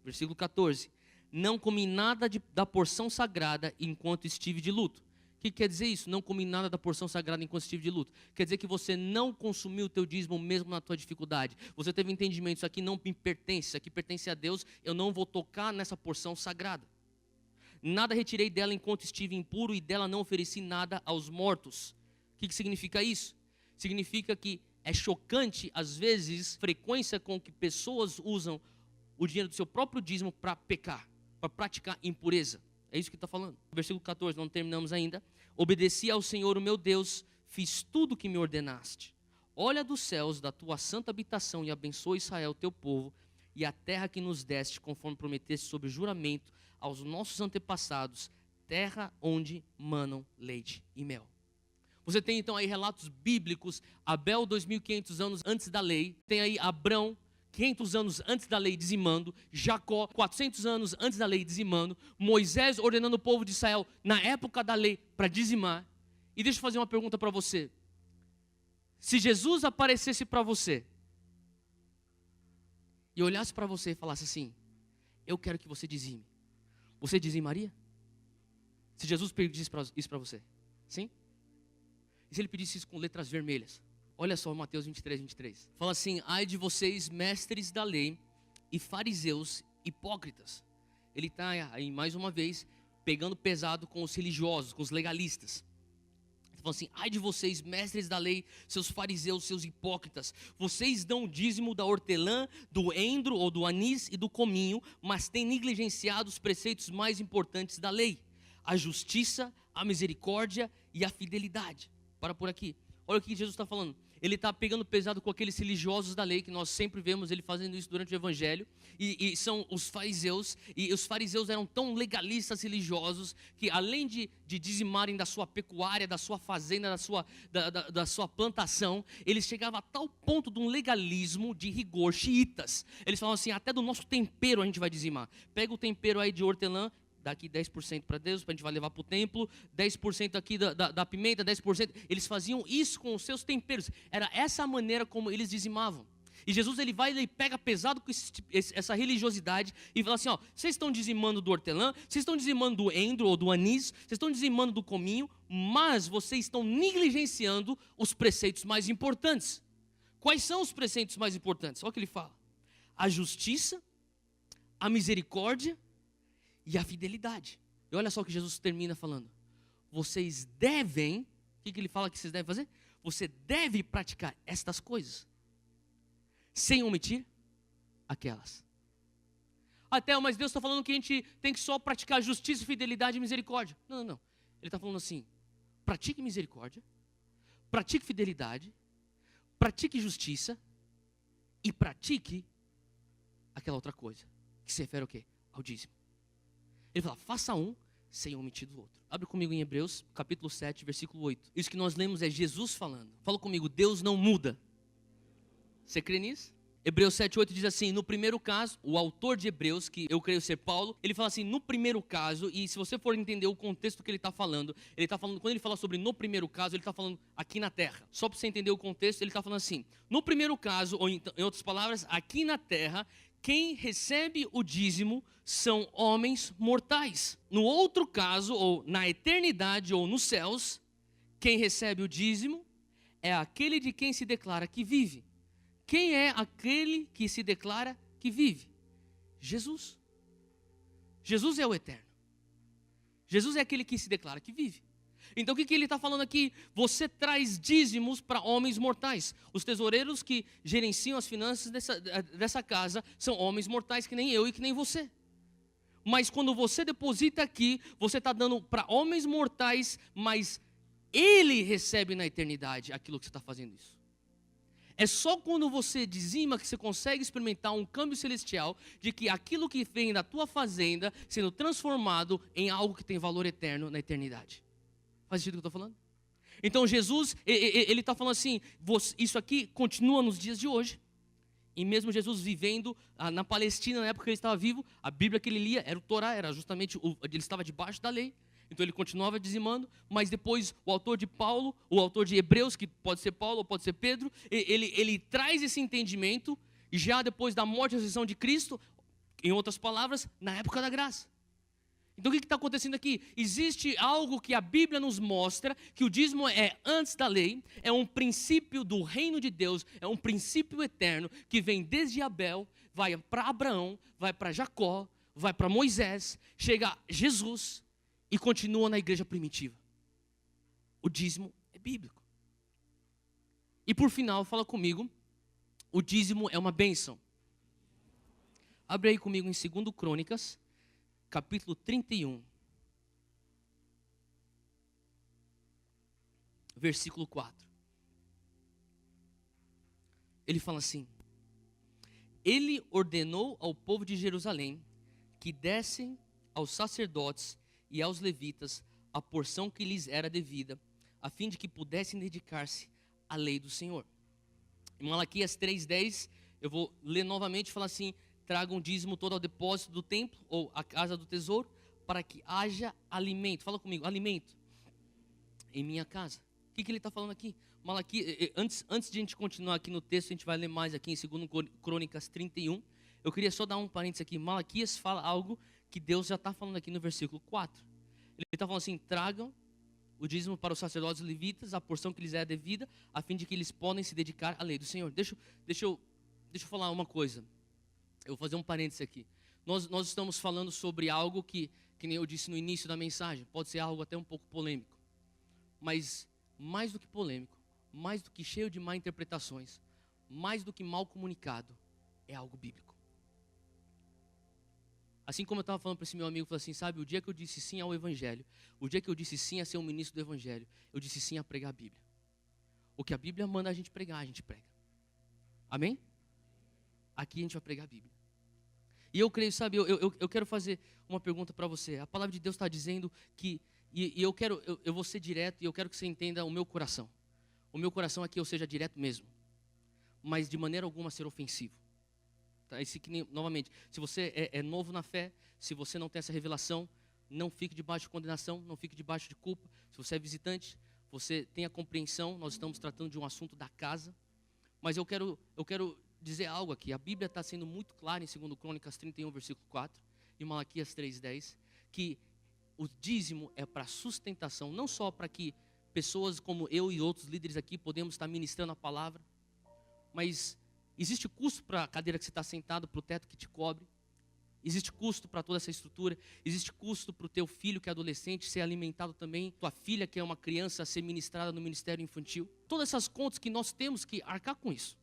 Versículo 14. Não comi nada da porção sagrada enquanto estive de luto. O que quer dizer isso? Não comi nada da porção sagrada enquanto estive de luto. Quer dizer que você não consumiu o teu dízimo mesmo na tua dificuldade. Você teve entendimento: isso aqui não me pertence, isso aqui pertence a Deus, eu não vou tocar nessa porção sagrada. Nada retirei dela enquanto estive impuro e dela não ofereci nada aos mortos. O que significa isso? Significa que é chocante, às vezes, frequência com que pessoas usam o dinheiro do seu próprio dízimo para pecar, para praticar impureza. É isso que está falando. Versículo 14, não terminamos ainda. Obedeci ao Senhor, o meu Deus, fiz tudo o que me ordenaste. Olha dos céus da tua santa habitação e abençoa Israel, teu povo, e a terra que nos deste, conforme prometeste sob juramento aos nossos antepassados, terra onde manam leite e mel. Você tem então aí relatos bíblicos: Abel 2.500 anos antes da lei, tem aí Abrão 500 anos antes da lei dizimando, Jacó 400 anos antes da lei dizimando, Moisés ordenando o povo de Israel na época da lei para dizimar. E deixa eu fazer uma pergunta para você: se Jesus aparecesse para você e olhasse para você e falasse assim: eu quero que você dizime, você dizimaria? Se Jesus pedisse isso para você, sim? E se ele pedisse isso com letras vermelhas? Olha só Mateus 23, 23. Fala assim: ai de vocês, mestres da lei e fariseus hipócritas. Ele está aí mais uma vez pegando pesado com os religiosos, com os legalistas. Ele fala assim: ai de vocês, mestres da lei, seus fariseus, seus hipócritas. Vocês dão o dízimo da hortelã, do endro ou do anis e do cominho, mas têm negligenciado os preceitos mais importantes da lei: a justiça, a misericórdia e a fidelidade. Para por aqui. Olha o que Jesus está falando. Ele está pegando pesado com aqueles religiosos da lei, que nós sempre vemos ele fazendo isso durante o evangelho, e são os fariseus. E os fariseus eram tão legalistas religiosos, que além de dizimarem da sua pecuária, da sua fazenda, da sua plantação, eles chegavam a tal ponto de um legalismo de rigor, xiitas. Eles falavam assim: até do nosso tempero a gente vai dizimar. Pega o tempero aí de hortelã, daqui 10% para Deus, para a gente vai levar para o templo, 10% aqui da pimenta, 10%. Eles faziam isso com os seus temperos. Era essa a maneira como eles dizimavam. E Jesus ele pega pesado com essa religiosidade e fala assim: ó, vocês estão dizimando do hortelã, vocês estão dizimando do endro ou do anis, vocês estão dizimando do cominho, mas vocês estão negligenciando os preceitos mais importantes. Quais são os preceitos mais importantes? Olha o que ele fala: a justiça, a misericórdia e a fidelidade. E olha só o que Jesus termina falando: vocês devem, o que ele fala que vocês devem fazer? Você deve praticar estas coisas, sem omitir aquelas. Até, mas Deus está falando que a gente tem que só praticar justiça, fidelidade e misericórdia. Não. Ele está falando assim: pratique misericórdia, pratique fidelidade, pratique justiça e pratique aquela outra coisa, que se refere ao quê? Ao dízimo. Ele fala: faça um sem omitir do outro. Abre comigo em Hebreus, capítulo 7, versículo 8. Isso que nós lemos é Jesus falando. Fala comigo: Deus não muda. Você crê nisso? Hebreus 7:8 diz assim, no primeiro caso, o autor de Hebreus, que eu creio ser Paulo, ele fala assim, no primeiro caso, e se você for entender o contexto que ele está falando, quando ele fala sobre no primeiro caso, ele está falando aqui na terra. Só para você entender o contexto, ele está falando assim, no primeiro caso, ou em outras palavras, aqui na terra, quem recebe o dízimo são homens mortais. No outro caso, ou na eternidade, ou nos céus, quem recebe o dízimo é aquele de quem se declara que vive. Quem é aquele que se declara que vive? Jesus. Jesus é o eterno. Jesus é aquele que se declara que vive. Então o que ele está falando aqui? Você traz dízimos para homens mortais. Os tesoureiros que gerenciam as finanças dessa casa são homens mortais que nem eu e que nem você. Mas quando você deposita aqui, você está dando para homens mortais, mas ele recebe na eternidade aquilo que você está fazendo isso. É só quando você dizima que você consegue experimentar um câmbio celestial de que aquilo que vem da tua fazenda sendo transformado em algo que tem valor eterno na eternidade. Faz sentido o que eu estou falando? Então Jesus, ele está falando assim, isso aqui continua nos dias de hoje. E mesmo Jesus vivendo na Palestina, na época que ele estava vivo, a Bíblia que ele lia era o Torá, era justamente, ele estava debaixo da lei. Então ele continuava dizimando, mas depois o autor de Paulo, o autor de Hebreus, que pode ser Paulo ou pode ser Pedro, ele traz esse entendimento, já depois da morte e ressurreição de Cristo, em outras palavras, na época da graça. Então o que está acontecendo aqui? Existe algo que a Bíblia nos mostra, que o dízimo é antes da lei, é um princípio do reino de Deus, é um princípio eterno, que vem desde Abel, vai para Abraão, vai para Jacó, vai para Moisés, chega a Jesus, e continua na igreja primitiva. O dízimo é bíblico. E por final, fala comigo, o dízimo é uma bênção. Abre aí comigo em 2 Crônicas, capítulo 31. Versículo 4. Ele fala assim, ele ordenou ao povo de Jerusalém que dessem aos sacerdotes e aos levitas a porção que lhes era devida, a fim de que pudessem dedicar-se à lei do Senhor. Em Malaquias 3:10, eu vou ler novamente e falar assim, tragam dízimo todo ao depósito do templo, ou à casa do tesouro, para que haja alimento. Fala comigo, alimento em minha casa. O que ele está falando aqui? Malaquias, antes de a gente continuar aqui no texto, a gente vai ler mais aqui em 2 Crônicas 31. Eu queria só dar um parênteses aqui. Malaquias fala algo que Deus já está falando aqui no versículo 4. Ele está falando assim, tragam o dízimo para os sacerdotes e levitas, a porção que lhes é devida, a fim de que eles podem se dedicar à lei do Senhor. Deixa eu falar uma coisa. Eu vou fazer um parênteses aqui. Nós estamos falando sobre algo que nem eu disse no início da mensagem, pode ser algo até um pouco polêmico. Mas mais do que polêmico, mais do que cheio de má interpretações, mais do que mal comunicado, é algo bíblico. Assim como eu estava falando para esse meu amigo, eu falei assim, sabe, o dia que eu disse sim ao Evangelho, o dia que eu disse sim a ser um ministro do Evangelho, eu disse sim a pregar a Bíblia. O que a Bíblia manda a gente pregar, a gente prega. Amém? Aqui a gente vai pregar a Bíblia. E eu creio, sabe, eu quero fazer uma pergunta para você. A palavra de Deus está dizendo que, e eu vou ser direto e eu quero que você entenda o meu coração. O meu coração é que eu seja direto mesmo, mas de maneira alguma ser ofensivo. Tá? Novamente, se você é novo na fé, se você não tem essa revelação, não fique debaixo de condenação, não fique debaixo de culpa. Se você é visitante, você tem a compreensão, nós estamos tratando de um assunto da casa. Mas eu quero dizer algo aqui. A Bíblia está sendo muito clara em 2 Crônicas 31, versículo 4, e Malaquias 3:10, que o dízimo é para sustentação, não só para que pessoas como eu e outros líderes aqui podemos estar ministrando a palavra, mas existe custo para a cadeira que você está sentado, para o teto que te cobre. Existe custo para toda essa estrutura. Existe custo para o teu filho que é adolescente ser alimentado também. Tua filha que é uma criança ser ministrada no ministério infantil. Todas essas contas que nós temos que arcar com isso.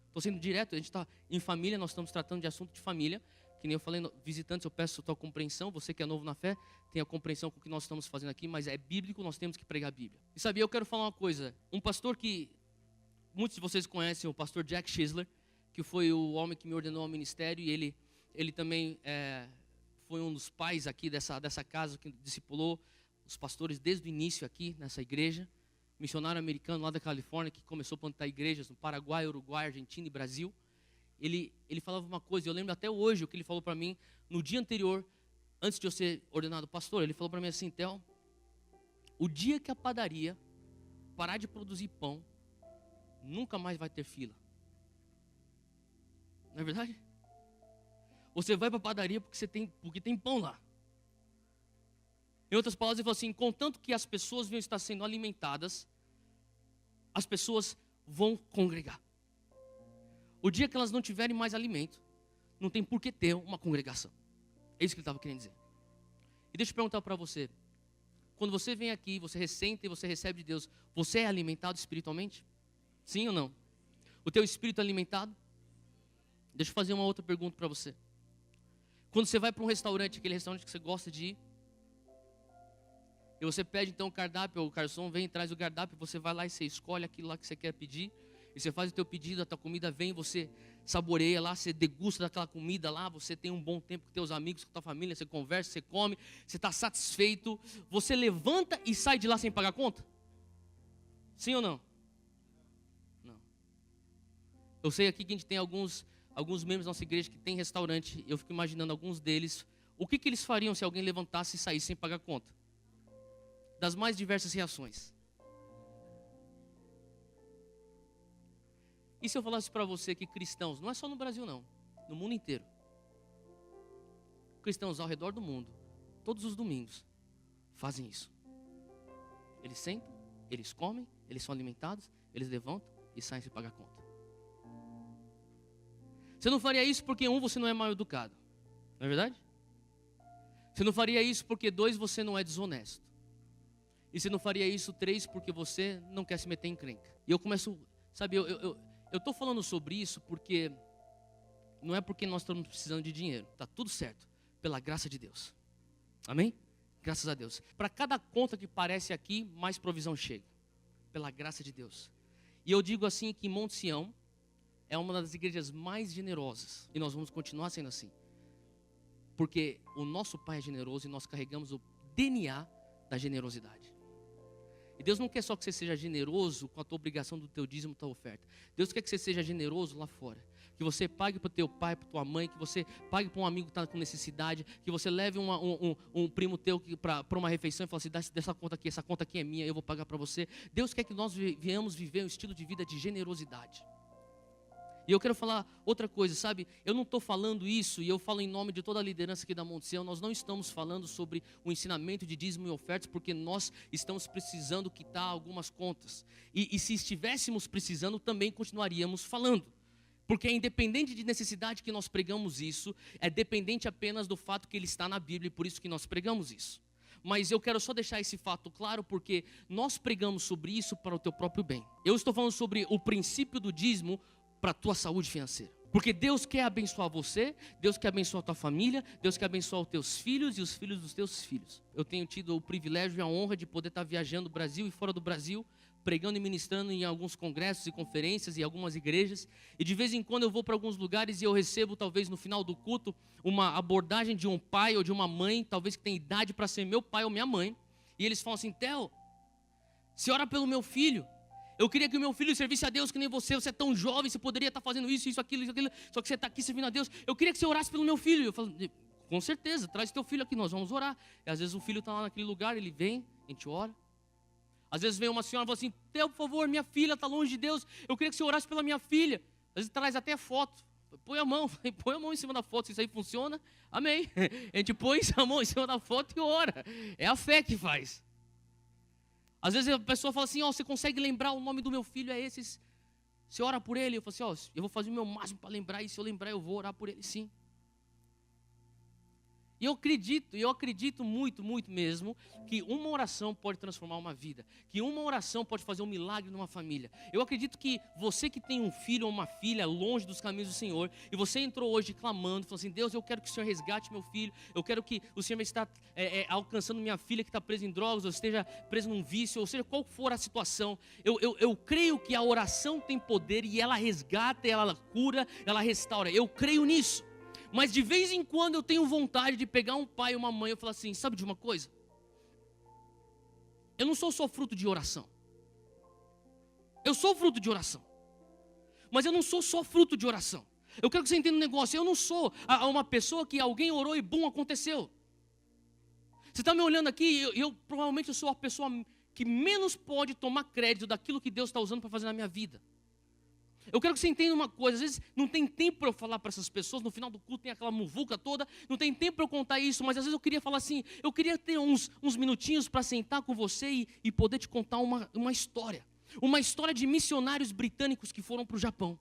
Estou sendo direto, a gente está em família, nós estamos tratando de assunto de família. Que nem eu falei, visitantes, eu peço a tua compreensão. Você que é novo na fé, tenha compreensão com o que nós estamos fazendo aqui. Mas é bíblico, nós temos que pregar a Bíblia. E sabia, eu quero falar uma coisa. Um pastor que muitos de vocês conhecem, o pastor Jack Schisler, que foi o homem que me ordenou ao ministério, e ele também foi um dos pais aqui dessa casa que discipulou os pastores desde o início aqui nessa igreja. Missionário americano lá da Califórnia, que começou a plantar igrejas no Paraguai, Uruguai, Argentina e Brasil. ele falava uma coisa, eu lembro até hoje o que ele falou para mim no dia anterior, antes de eu ser ordenado pastor. Ele falou para mim assim: Theo, o dia que a padaria parar de produzir pão, nunca mais vai ter fila. Não é verdade? Você vai para a padaria porque tem pão lá. Em outras palavras, ele falou assim: contanto que as pessoas venham estar sendo alimentadas, as pessoas vão congregar. O dia que elas não tiverem mais alimento, não tem por que ter uma congregação. É isso que ele estava querendo dizer. E deixa eu perguntar para você: quando você vem aqui, você ressenta e você recebe de Deus, você é alimentado espiritualmente? Sim ou não? O teu espírito é alimentado? Deixa eu fazer uma outra pergunta para você. Quando você vai para um restaurante, aquele restaurante que você gosta de ir, e você pede então o cardápio, o garçom vem e traz o cardápio, você vai lá e você escolhe aquilo lá que você quer pedir, e você faz o teu pedido, a tua comida vem, você saboreia lá, você degusta daquela comida lá, você tem um bom tempo com teus amigos, com tua família, você conversa, você come, você está satisfeito, você levanta e sai de lá sem pagar conta? Sim ou não? Não. Eu sei aqui que a gente tem alguns membros da nossa igreja que tem restaurante, eu fico imaginando alguns deles, o que eles fariam se alguém levantasse e saísse sem pagar conta? Das mais diversas reações. E se eu falasse para você que cristãos, não é só no Brasil não, no mundo inteiro, cristãos ao redor do mundo, todos os domingos, fazem isso. Eles sentam, eles comem, eles são alimentados, eles levantam e saem sem pagar conta. Você não faria isso porque você não é mal educado, não é verdade? Você não faria isso porque você não é desonesto. E você não faria isso 3 porque você não quer se meter em encrenca. E eu começo, sabe, eu estou falando sobre isso porque não é porque nós estamos precisando de dinheiro. Está tudo certo, pela graça de Deus. Amém? Graças a Deus. Para cada conta que parece aqui, mais provisão chega. Pela graça de Deus. E eu digo assim que Monte Sião é uma das igrejas mais generosas. E nós vamos continuar sendo assim. Porque o nosso Pai é generoso e nós carregamos o DNA da generosidade. E Deus não quer só que você seja generoso com a tua obrigação do teu dízimo, tua oferta. Deus quer que você seja generoso lá fora. Que você pague para o teu pai, para tua mãe, que você pague para um amigo que está com necessidade, que você leve um primo teu para uma refeição e fale assim: dessa conta aqui, essa conta aqui é minha, eu vou pagar para você. Deus quer que nós venhamos viver um estilo de vida de generosidade. E eu quero falar outra coisa, sabe? Eu não estou falando isso, e eu falo em nome de toda a liderança aqui da Monte Sião. Nós não estamos falando sobre o ensinamento de dízimo e ofertas, porque nós estamos precisando quitar algumas contas. E se estivéssemos precisando, também continuaríamos falando. Porque é independente de necessidade que nós pregamos isso, é dependente apenas do fato que ele está na Bíblia, e por isso que nós pregamos isso. Mas eu quero só deixar esse fato claro, porque nós pregamos sobre isso para o teu próprio bem. Eu estou falando sobre o princípio do dízimo para a tua saúde financeira. Porque Deus quer abençoar você, Deus quer abençoar a tua família, Deus quer abençoar os teus filhos e os filhos dos teus filhos. Eu tenho tido o privilégio e a honra de poder estar viajando no Brasil e fora do Brasil, pregando e ministrando em alguns congressos e conferências e algumas igrejas. E de vez em quando eu vou para alguns lugares e eu recebo, talvez no final do culto, uma abordagem de um pai ou de uma mãe, talvez que tem idade para ser meu pai ou minha mãe. E eles falam assim: Theo, você ora pelo meu filho. Eu queria que o meu filho servisse a Deus que nem você. Você é tão jovem, você poderia estar fazendo isso, aquilo. Só que você está aqui servindo a Deus. Eu queria que você orasse pelo meu filho. Eu falo: com certeza, traz teu filho aqui, nós vamos orar. E às vezes o filho está lá naquele lugar, ele vem, a gente ora. Às vezes vem uma senhora e fala assim: Theo, por favor, minha filha está longe de Deus. Eu queria que você orasse pela minha filha. Às vezes traz até foto. Põe a mão em cima da foto. Se isso aí funciona, amém. A gente põe a mão em cima da foto e ora. É a fé que faz. Às vezes a pessoa fala assim: você consegue lembrar o nome do meu filho? É esse. Você ora por ele? Eu falo assim: eu vou fazer o meu máximo para lembrar, e se eu lembrar eu vou orar por ele sim. E eu acredito muito, muito mesmo, que uma oração pode transformar uma vida, que uma oração pode fazer um milagre numa família. Eu acredito que você que tem um filho ou uma filha longe dos caminhos do Senhor, e você entrou hoje clamando, falando assim: Deus, eu quero que o Senhor resgate meu filho, eu quero que o Senhor está alcançando minha filha que está presa em drogas, ou esteja presa num vício, ou seja, qual for a situação. Eu creio que a oração tem poder, e ela resgata, ela cura, ela restaura. Eu creio nisso. Mas de vez em quando eu tenho vontade de pegar um pai e uma mãe e falar assim: sabe de uma coisa? Eu não sou só fruto de oração. Eu sou fruto de oração. Mas eu não sou só fruto de oração. Eu quero que você entenda um negócio. Eu não sou uma pessoa que alguém orou e bum, aconteceu. Você está me olhando aqui, provavelmente eu sou a pessoa que menos pode tomar crédito daquilo que Deus está usando para fazer na minha vida. Eu quero que você entenda uma coisa, às vezes não tem tempo para eu falar para essas pessoas, no final do culto tem aquela muvuca toda, não tem tempo para eu contar isso, mas às vezes eu queria falar assim, eu queria ter uns minutinhos para sentar com você e poder te contar uma história. Uma história de missionários britânicos que foram para o Japão.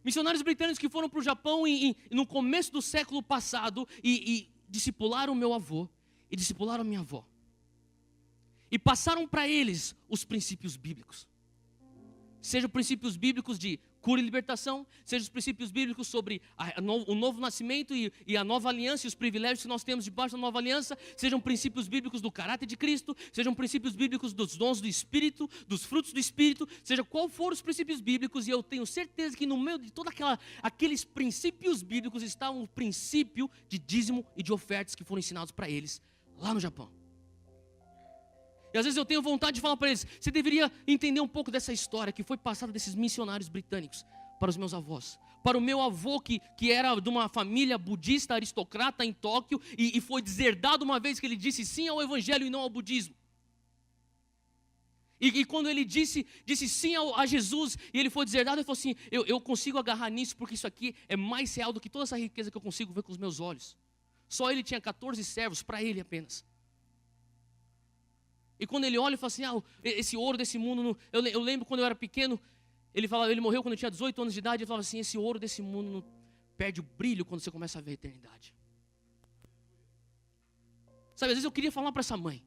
Missionários britânicos que foram para o Japão no começo do século passado e discipularam o meu avô e discipularam a minha avó. E passaram para eles os princípios bíblicos. Seja os princípios bíblicos de cura e libertação, seja os princípios bíblicos sobre o novo nascimento e a nova aliança e os privilégios que nós temos debaixo da nova aliança, sejam princípios bíblicos do caráter de Cristo, sejam princípios bíblicos dos dons do Espírito, dos frutos do Espírito, seja qual for os princípios bíblicos, e eu tenho certeza que no meio de todos aqueles princípios bíblicos está um princípio de dízimo e de ofertas que foram ensinados para eles lá no Japão. E às vezes eu tenho vontade de falar para eles, você deveria entender um pouco dessa história que foi passada desses missionários britânicos para os meus avós. Para o meu avô que era de uma família budista aristocrata em Tóquio e foi deserdado uma vez que ele disse sim ao evangelho e não ao budismo. E quando ele disse sim a Jesus e ele foi deserdado, ele falou assim, eu consigo agarrar nisso porque isso aqui é mais real do que toda essa riqueza que eu consigo ver com os meus olhos. Só ele tinha 14 servos, para ele apenas. E quando ele olha e fala assim, esse ouro desse mundo, eu lembro quando eu era pequeno, ele morreu quando eu tinha 18 anos de idade, ele falava assim, esse ouro desse mundo não perde o brilho quando você começa a ver a eternidade. Sabe, às vezes eu queria falar para essa mãe,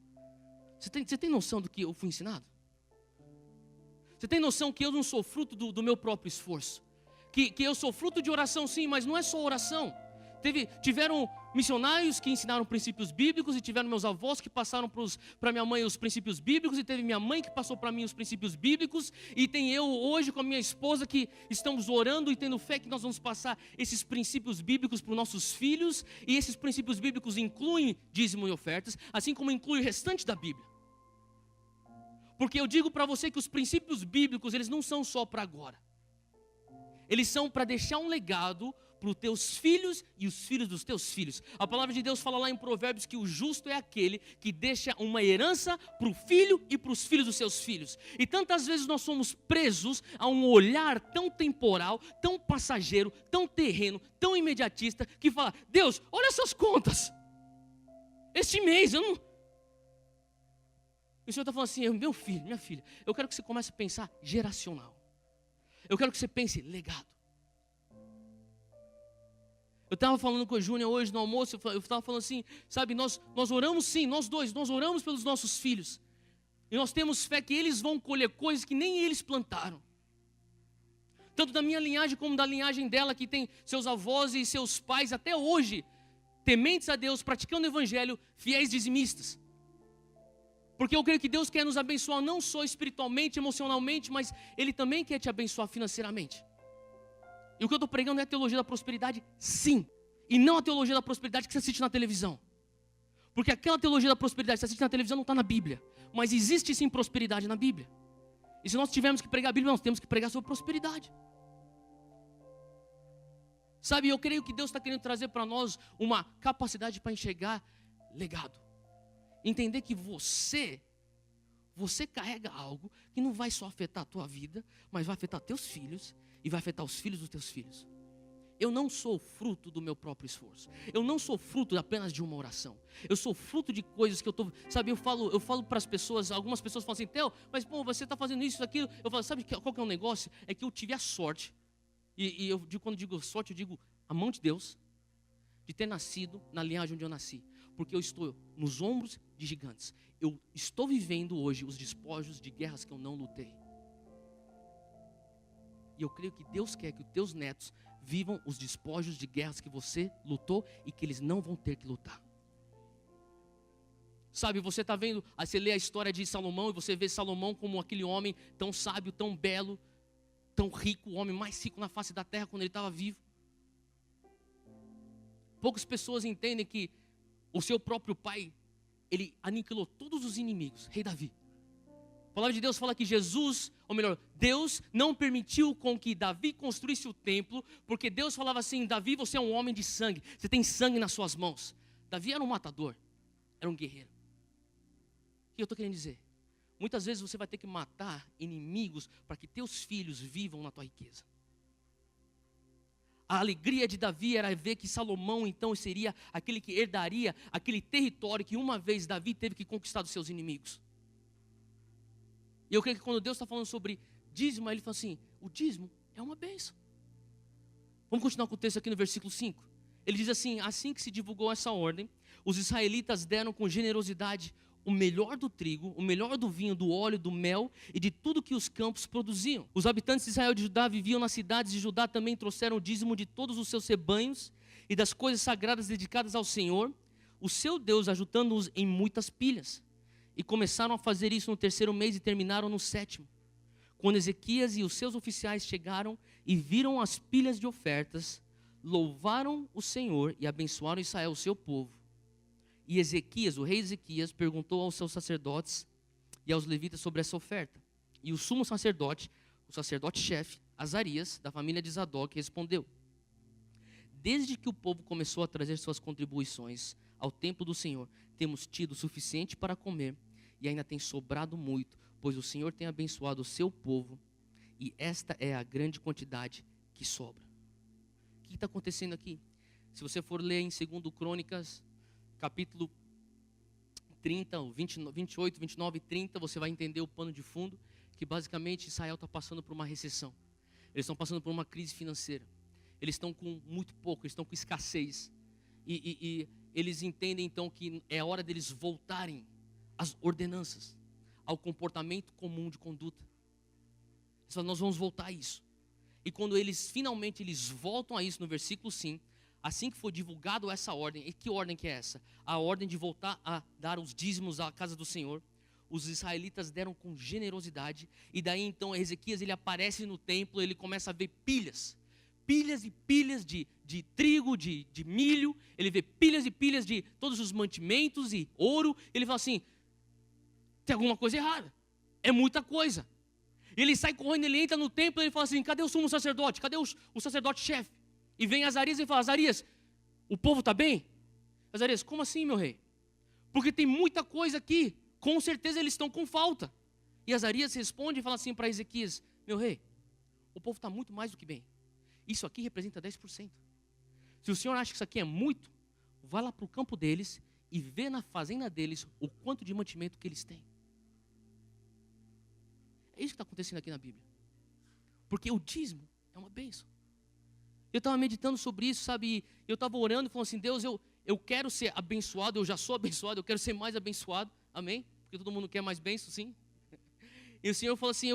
você tem noção do que eu fui ensinado? Você tem noção que eu não sou fruto do meu próprio esforço? Que eu sou fruto de oração sim, mas não é só oração. Tiveram missionários que ensinaram princípios bíblicos e tiveram meus avós que passaram para minha mãe os princípios bíblicos e teve minha mãe que passou para mim os princípios bíblicos e tem eu hoje com a minha esposa que estamos orando e tendo fé que nós vamos passar esses princípios bíblicos para os nossos filhos e esses princípios bíblicos incluem dízimo e ofertas, assim como inclui o restante da Bíblia. Porque eu digo para você que os princípios bíblicos eles não são só para agora, eles são para deixar um legado para os teus filhos e os filhos dos teus filhos. A palavra de Deus fala lá em Provérbios que o justo é aquele que deixa uma herança para o filho e para os filhos dos seus filhos. E tantas vezes nós somos presos a um olhar tão temporal, tão passageiro, tão terreno, tão imediatista, que fala, Deus, olha essas contas. Este mês eu não... E o Senhor está falando assim, meu filho, minha filha, eu quero que você comece a pensar geracional. Eu quero que você pense legado. Eu estava falando com o Júnior hoje no almoço, eu estava falando assim, sabe, nós oramos sim, nós oramos pelos nossos filhos. E nós temos fé que eles vão colher coisas que nem eles plantaram. Tanto da minha linhagem como da linhagem dela, que tem seus avós e seus pais até hoje, tementes a Deus, praticando o evangelho, fiéis dizimistas. Porque eu creio que Deus quer nos abençoar não só espiritualmente, emocionalmente, mas Ele também quer te abençoar financeiramente. E o que eu estou pregando é a teologia da prosperidade, sim. E não a teologia da prosperidade que você assiste na televisão. Porque aquela teologia da prosperidade que você assiste na televisão não está na Bíblia. Mas existe sim prosperidade na Bíblia. E se nós tivermos que pregar a Bíblia, nós temos que pregar sobre prosperidade. Sabe, eu creio que Deus está querendo trazer para nós uma capacidade para enxergar legado. Entender que você carrega algo que não vai só afetar a tua vida, mas vai afetar teus filhos e vai afetar os filhos dos teus filhos. Eu não sou fruto do meu próprio esforço. Eu não sou fruto apenas de uma oração. Eu sou fruto de coisas que eu estou... Sabe, eu falo para as pessoas, algumas pessoas falam assim, Theo, mas pô, você está fazendo isso, aquilo. Eu falo, sabe qual que é o negócio? É que eu tive a sorte, e quando digo sorte, eu digo a mão de Deus, de ter nascido na linhagem onde eu nasci. Porque eu estou nos ombros de gigantes. Eu estou vivendo hoje os despojos de guerras que eu não lutei. E eu creio que Deus quer que os teus netos vivam os despojos de guerras que você lutou e que eles não vão ter que lutar. Sabe, você está vendo, aí você lê a história de Salomão e você vê Salomão como aquele homem tão sábio, tão belo, tão rico, o homem mais rico na face da terra quando ele estava vivo. Poucas pessoas entendem que o seu próprio pai, ele aniquilou todos os inimigos, rei Davi. palavra de Deus fala que Jesus, ou melhor, Deus não permitiu com que Davi construísse o templo, porque Deus falava assim: Davi, você é um homem de sangue, você tem sangue nas suas mãos. Davi era um matador, era um guerreiro. O que eu estou querendo dizer? Muitas vezes você vai ter que matar inimigos para que teus filhos vivam na tua riqueza. A alegria de Davi era ver que Salomão então seria aquele que herdaria aquele território que uma vez Davi teve que conquistar dos seus inimigos. E eu creio que quando Deus está falando sobre dízimo, ele fala assim: o dízimo é uma bênção. Vamos continuar com o texto aqui no versículo 5. Ele diz assim: assim que se divulgou essa ordem, os israelitas deram com generosidade o melhor do trigo, o melhor do vinho, do óleo, do mel e de tudo que os campos produziam. Os habitantes de Israel e de Judá viviam nas cidades de Judá, também trouxeram o dízimo de todos os seus rebanhos e das coisas sagradas dedicadas ao Senhor, o seu Deus, ajudando-os em muitas pilhas. E começaram a fazer isso no 3º mês e terminaram no 7º. Quando Ezequias e os seus oficiais chegaram e viram as pilhas de ofertas, louvaram o Senhor e abençoaram Israel, o seu povo. E Ezequias, o rei Ezequias, perguntou aos seus sacerdotes e aos levitas sobre essa oferta. E o sumo sacerdote, o sacerdote-chefe, Azarias, da família de Zadok, respondeu: desde que o povo começou a trazer suas contribuições ao templo do Senhor, temos tido o suficiente para comer e ainda tem sobrado muito, pois o Senhor tem abençoado o seu povo e esta é a grande quantidade que sobra. O que está acontecendo aqui? Se você for ler em 2 Crônicas, capítulo 30, 28, 29 e 30, você vai entender o pano de fundo, que basicamente Israel está passando por uma recessão. Eles estão passando por uma crise financeira. Eles estão com muito pouco, eles estão com escassez. E eles entendem então que é hora deles voltarem às ordenanças, ao comportamento comum de conduta. Eles falam: nós vamos voltar a isso. E quando eles finalmente voltam a isso no versículo 5, assim que for divulgado essa ordem, e que ordem que é essa? A ordem de voltar a dar os dízimos à casa do Senhor. Os israelitas deram com generosidade, e daí então Ezequias, ele aparece no templo, ele começa a ver pilhas e pilhas de trigo, de milho, ele vê pilhas e pilhas de todos os mantimentos e ouro. Ele fala assim: tem alguma coisa errada, é muita coisa. Ele sai correndo, ele entra no templo e ele fala assim: cadê o sumo sacerdote? Cadê o sacerdote-chefe? E vem Azarias e fala: Azarias, o povo está bem? Azarias: como assim, meu rei? Porque tem muita coisa aqui, com certeza eles estão com falta. E Azarias responde e fala assim para Ezequias: meu rei, o povo está muito mais do que bem. Isso aqui representa 10%. Se o senhor acha que isso aqui é muito, vá lá para o campo deles e vê na fazenda deles o quanto de mantimento que eles têm. É isso que está acontecendo aqui na Bíblia. Porque o dízimo é uma bênção. Eu estava meditando sobre isso, sabe? Eu estava orando e falando assim: Deus, eu quero ser abençoado, eu já sou abençoado, eu quero ser mais abençoado. Amém? Porque todo mundo quer mais bênção, sim. E o Senhor falou assim: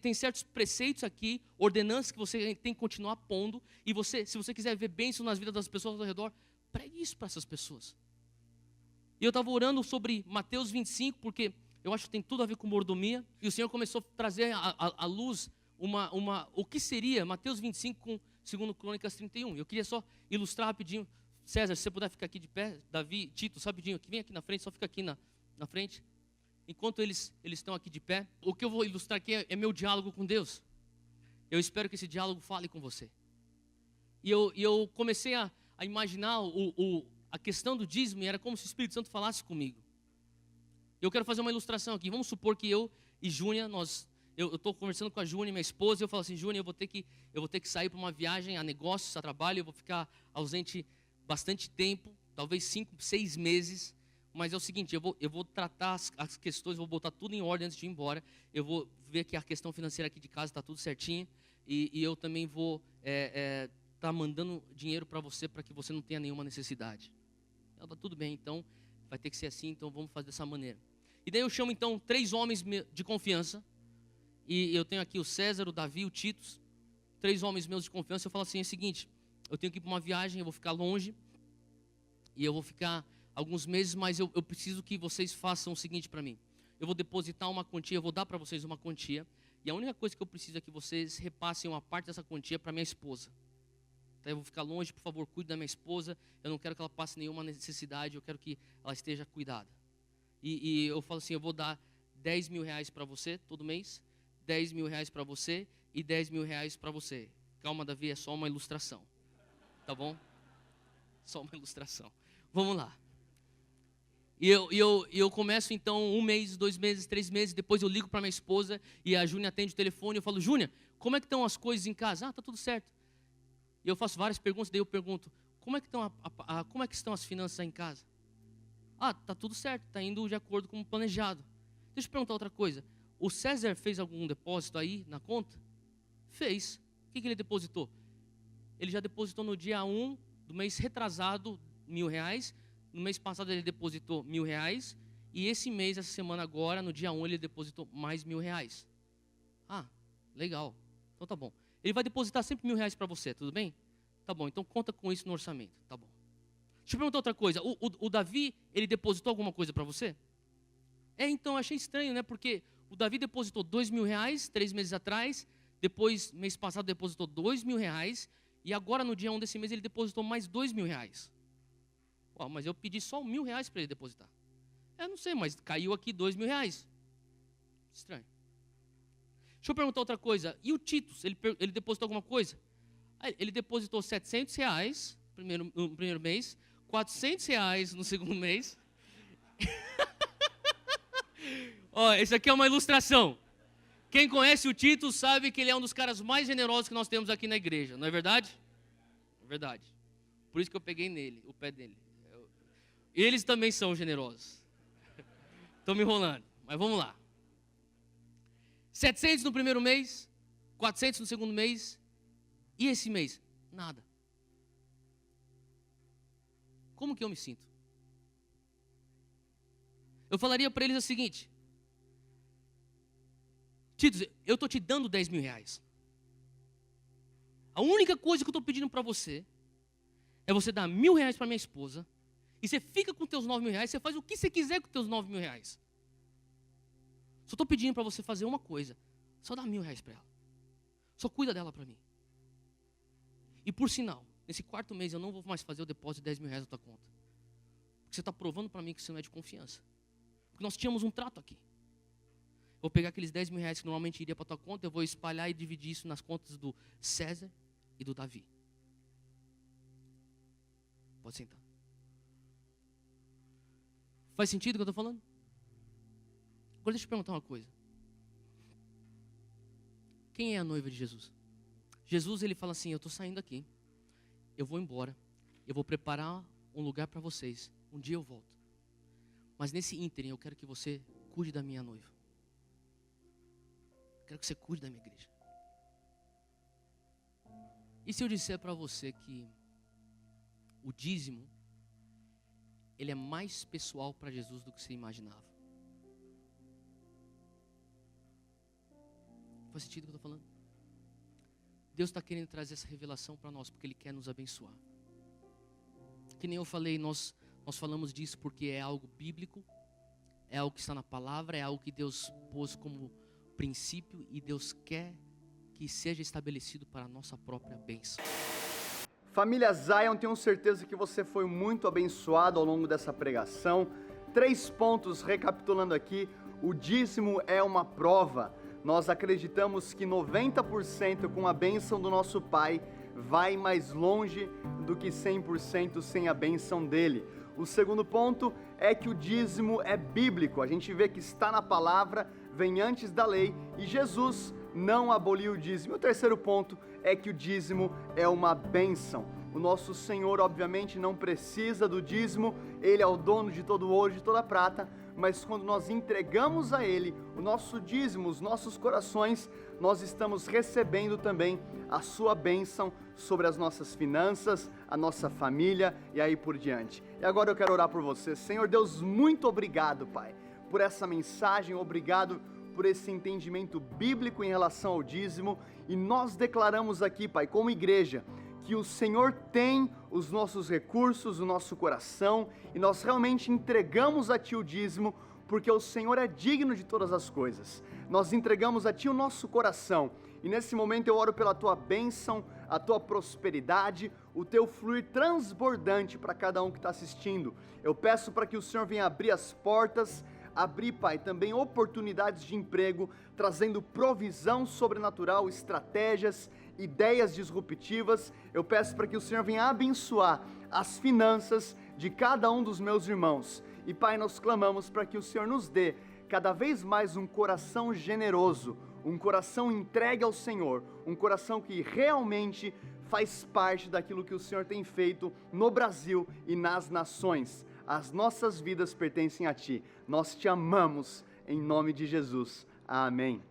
tem certos preceitos aqui, ordenanças que você tem que continuar pondo. E você, se você quiser ver bênção nas vidas das pessoas ao redor, pregue isso para essas pessoas. E eu estava orando sobre Mateus 25, porque eu acho que tem tudo a ver com mordomia. E o Senhor começou a trazer à luz o que seria Mateus 25 com 2 Crônicas 31. Eu queria só ilustrar rapidinho. César, se você puder ficar aqui de pé, Davi, Tito, rapidinho, vem aqui na frente, só fica aqui na frente. Enquanto eles estão aqui de pé, o que eu vou ilustrar aqui é meu diálogo com Deus. Eu espero que esse diálogo fale com você. E eu comecei a imaginar a questão do dízimo, e era como se o Espírito Santo falasse comigo. Eu quero fazer uma ilustração aqui. Vamos supor que eu e Júnia, eu estou conversando com a Júnia, minha esposa, e eu falo assim: Júnia, eu vou ter que sair para uma viagem a negócios, a trabalho, eu vou ficar ausente bastante tempo, talvez 5, 6 meses. Mas é o seguinte, eu vou tratar as questões, vou botar tudo em ordem antes de ir embora. Eu vou ver que a questão financeira aqui de casa está tudo certinho. E eu também vou estar mandando dinheiro para você que você não tenha nenhuma necessidade. Está tudo bem, então vai ter que ser assim, então vamos fazer dessa maneira. E daí eu chamo então 3 homens de confiança. E eu tenho aqui o César, o Davi, o Titus. 3 homens meus de confiança. Eu falo assim: é o seguinte, eu tenho que ir para uma viagem, eu vou ficar longe. E eu vou ficar alguns meses, mas eu preciso que vocês façam o seguinte para mim. Eu vou depositar uma quantia, eu vou dar para vocês uma quantia. E a única coisa que eu preciso é que vocês repassem uma parte dessa quantia para minha esposa. Então eu vou ficar longe, por favor, cuide da minha esposa. Eu não quero que ela passe nenhuma necessidade, eu quero que ela esteja cuidada. E eu falo assim: eu vou dar 10 mil reais para você todo mês, 10 mil reais para você e 10 mil reais para você. Calma, Davi, é só uma ilustração, tá bom? Só uma ilustração. Vamos lá. E eu começo então 1 mês, 2 meses, 3 meses, depois eu ligo para minha esposa e a Júnia atende o telefone e eu falo, Júnia, como é que estão as coisas em casa? Ah, tá tudo certo. E eu faço várias perguntas, daí eu pergunto, como é que estão as finanças aí em casa? Ah, tá tudo certo, tá indo de acordo com o planejado. Deixa eu perguntar outra coisa, o César fez algum depósito aí na conta? Fez. O que ele depositou? Ele já depositou no dia 1 do mês retrasado R$1.000, no mês passado ele depositou R$1.000, e esse mês, essa semana agora, no dia 1, ele depositou mais R$1.000. Ah, legal, então tá bom. Ele vai depositar sempre R$1.000 para você, tudo bem? Tá bom, então conta com isso no orçamento, tá bom. Deixa eu perguntar outra coisa, o Davi, ele depositou alguma coisa para você? Então, eu achei estranho, né, porque o Davi depositou R$2.000, 3 meses atrás, depois, mês passado, depositou R$2.000, e agora, no dia 1 desse mês, ele depositou mais R$2.000. Uau, mas eu pedi só R$1.000 para ele depositar. Eu não sei, mas caiu aqui R$2.000. Estranho. Deixa eu perguntar outra coisa. E o Titus, ele depositou alguma coisa? Ele depositou R$700 no primeiro mês, R$400 no segundo mês. Ó, esse aqui é uma ilustração. Quem conhece o Titus sabe que ele é um dos caras mais generosos que nós temos aqui na igreja, não é verdade? É verdade. Por isso que eu peguei nele, o pé dele. Eles também são generosos. Estou me enrolando, mas vamos lá. 700 no primeiro mês, 400 no segundo mês, e esse mês? Nada. Como que eu me sinto? Eu falaria para eles o seguinte, Titus, eu estou te dando R$10.000. A única coisa que eu estou pedindo para você é você dar R$1.000 para minha esposa, e você fica com os teus R$9.000, você faz o que você quiser com os teus R$9.000. Só estou pedindo para você fazer uma coisa, só dá R$1.000 para ela. Só cuida dela para mim. E por sinal, nesse 4º mês eu não vou mais fazer o depósito de R$10.000 na tua conta. Porque você está provando para mim que você não é de confiança. Porque nós tínhamos um trato aqui. Eu vou pegar aqueles R$10.000 que normalmente iria para a tua conta, eu vou espalhar e dividir isso nas contas do César e do Davi. Pode sentar. Faz sentido o que eu estou falando? Agora deixa eu perguntar uma coisa. Quem é a noiva de Jesus? Jesus, ele fala assim, eu estou saindo aqui, eu vou embora, eu vou preparar um lugar para vocês, um dia eu volto. Mas nesse ínterim eu quero que você cuide da minha noiva. Quero que você cuide da minha igreja. E se eu disser para você que o dízimo, ele é mais pessoal para Jesus do que você imaginava? Faz sentido o que eu estou falando? Deus está querendo trazer essa revelação para nós, porque Ele quer nos abençoar. Que nem eu falei, nós falamos disso porque é algo bíblico, é algo que está na palavra, é algo que Deus pôs como princípio e Deus quer que seja estabelecido para a nossa própria bênção. Família Zion, tenho certeza que você foi muito abençoado ao longo dessa pregação. 3 pontos recapitulando aqui. O dízimo é uma prova. Nós acreditamos que 90% com a bênção do nosso Pai vai mais longe do que 100% sem a bênção dele. O segundo ponto é que o dízimo é bíblico. A gente vê que está na palavra, vem antes da lei e Jesus não aboliu o dízimo. O terceiro ponto é que o dízimo é uma bênção. O nosso Senhor, obviamente, não precisa do dízimo, Ele é o dono de todo o ouro e de toda a prata, mas quando nós entregamos a Ele o nosso dízimo, os nossos corações, nós estamos recebendo também a sua bênção sobre as nossas finanças, a nossa família e aí por diante. E agora eu quero orar por você. Senhor Deus, muito obrigado, Pai, por essa mensagem, obrigado por esse entendimento bíblico em relação ao dízimo, e nós declaramos aqui, Pai, como igreja, que o Senhor tem os nossos recursos, o nosso coração, e nós realmente entregamos a Ti o dízimo, porque o Senhor é digno de todas as coisas. Nós entregamos a Ti o nosso coração, e nesse momento eu oro pela Tua bênção, a Tua prosperidade, o Teu fluir transbordante para cada um que está assistindo. Eu peço para que o Senhor venha abrir as portas, abrir, Pai, também oportunidades de emprego, trazendo provisão sobrenatural, estratégias, ideias disruptivas. Eu peço para que o Senhor venha abençoar as finanças de cada um dos meus irmãos. E, Pai, nós clamamos para que o Senhor nos dê cada vez mais um coração generoso, um coração entregue ao Senhor, um coração que realmente faz parte daquilo que o Senhor tem feito no Brasil e nas nações. As nossas vidas pertencem a Ti. Nós Te amamos, em nome de Jesus. Amém.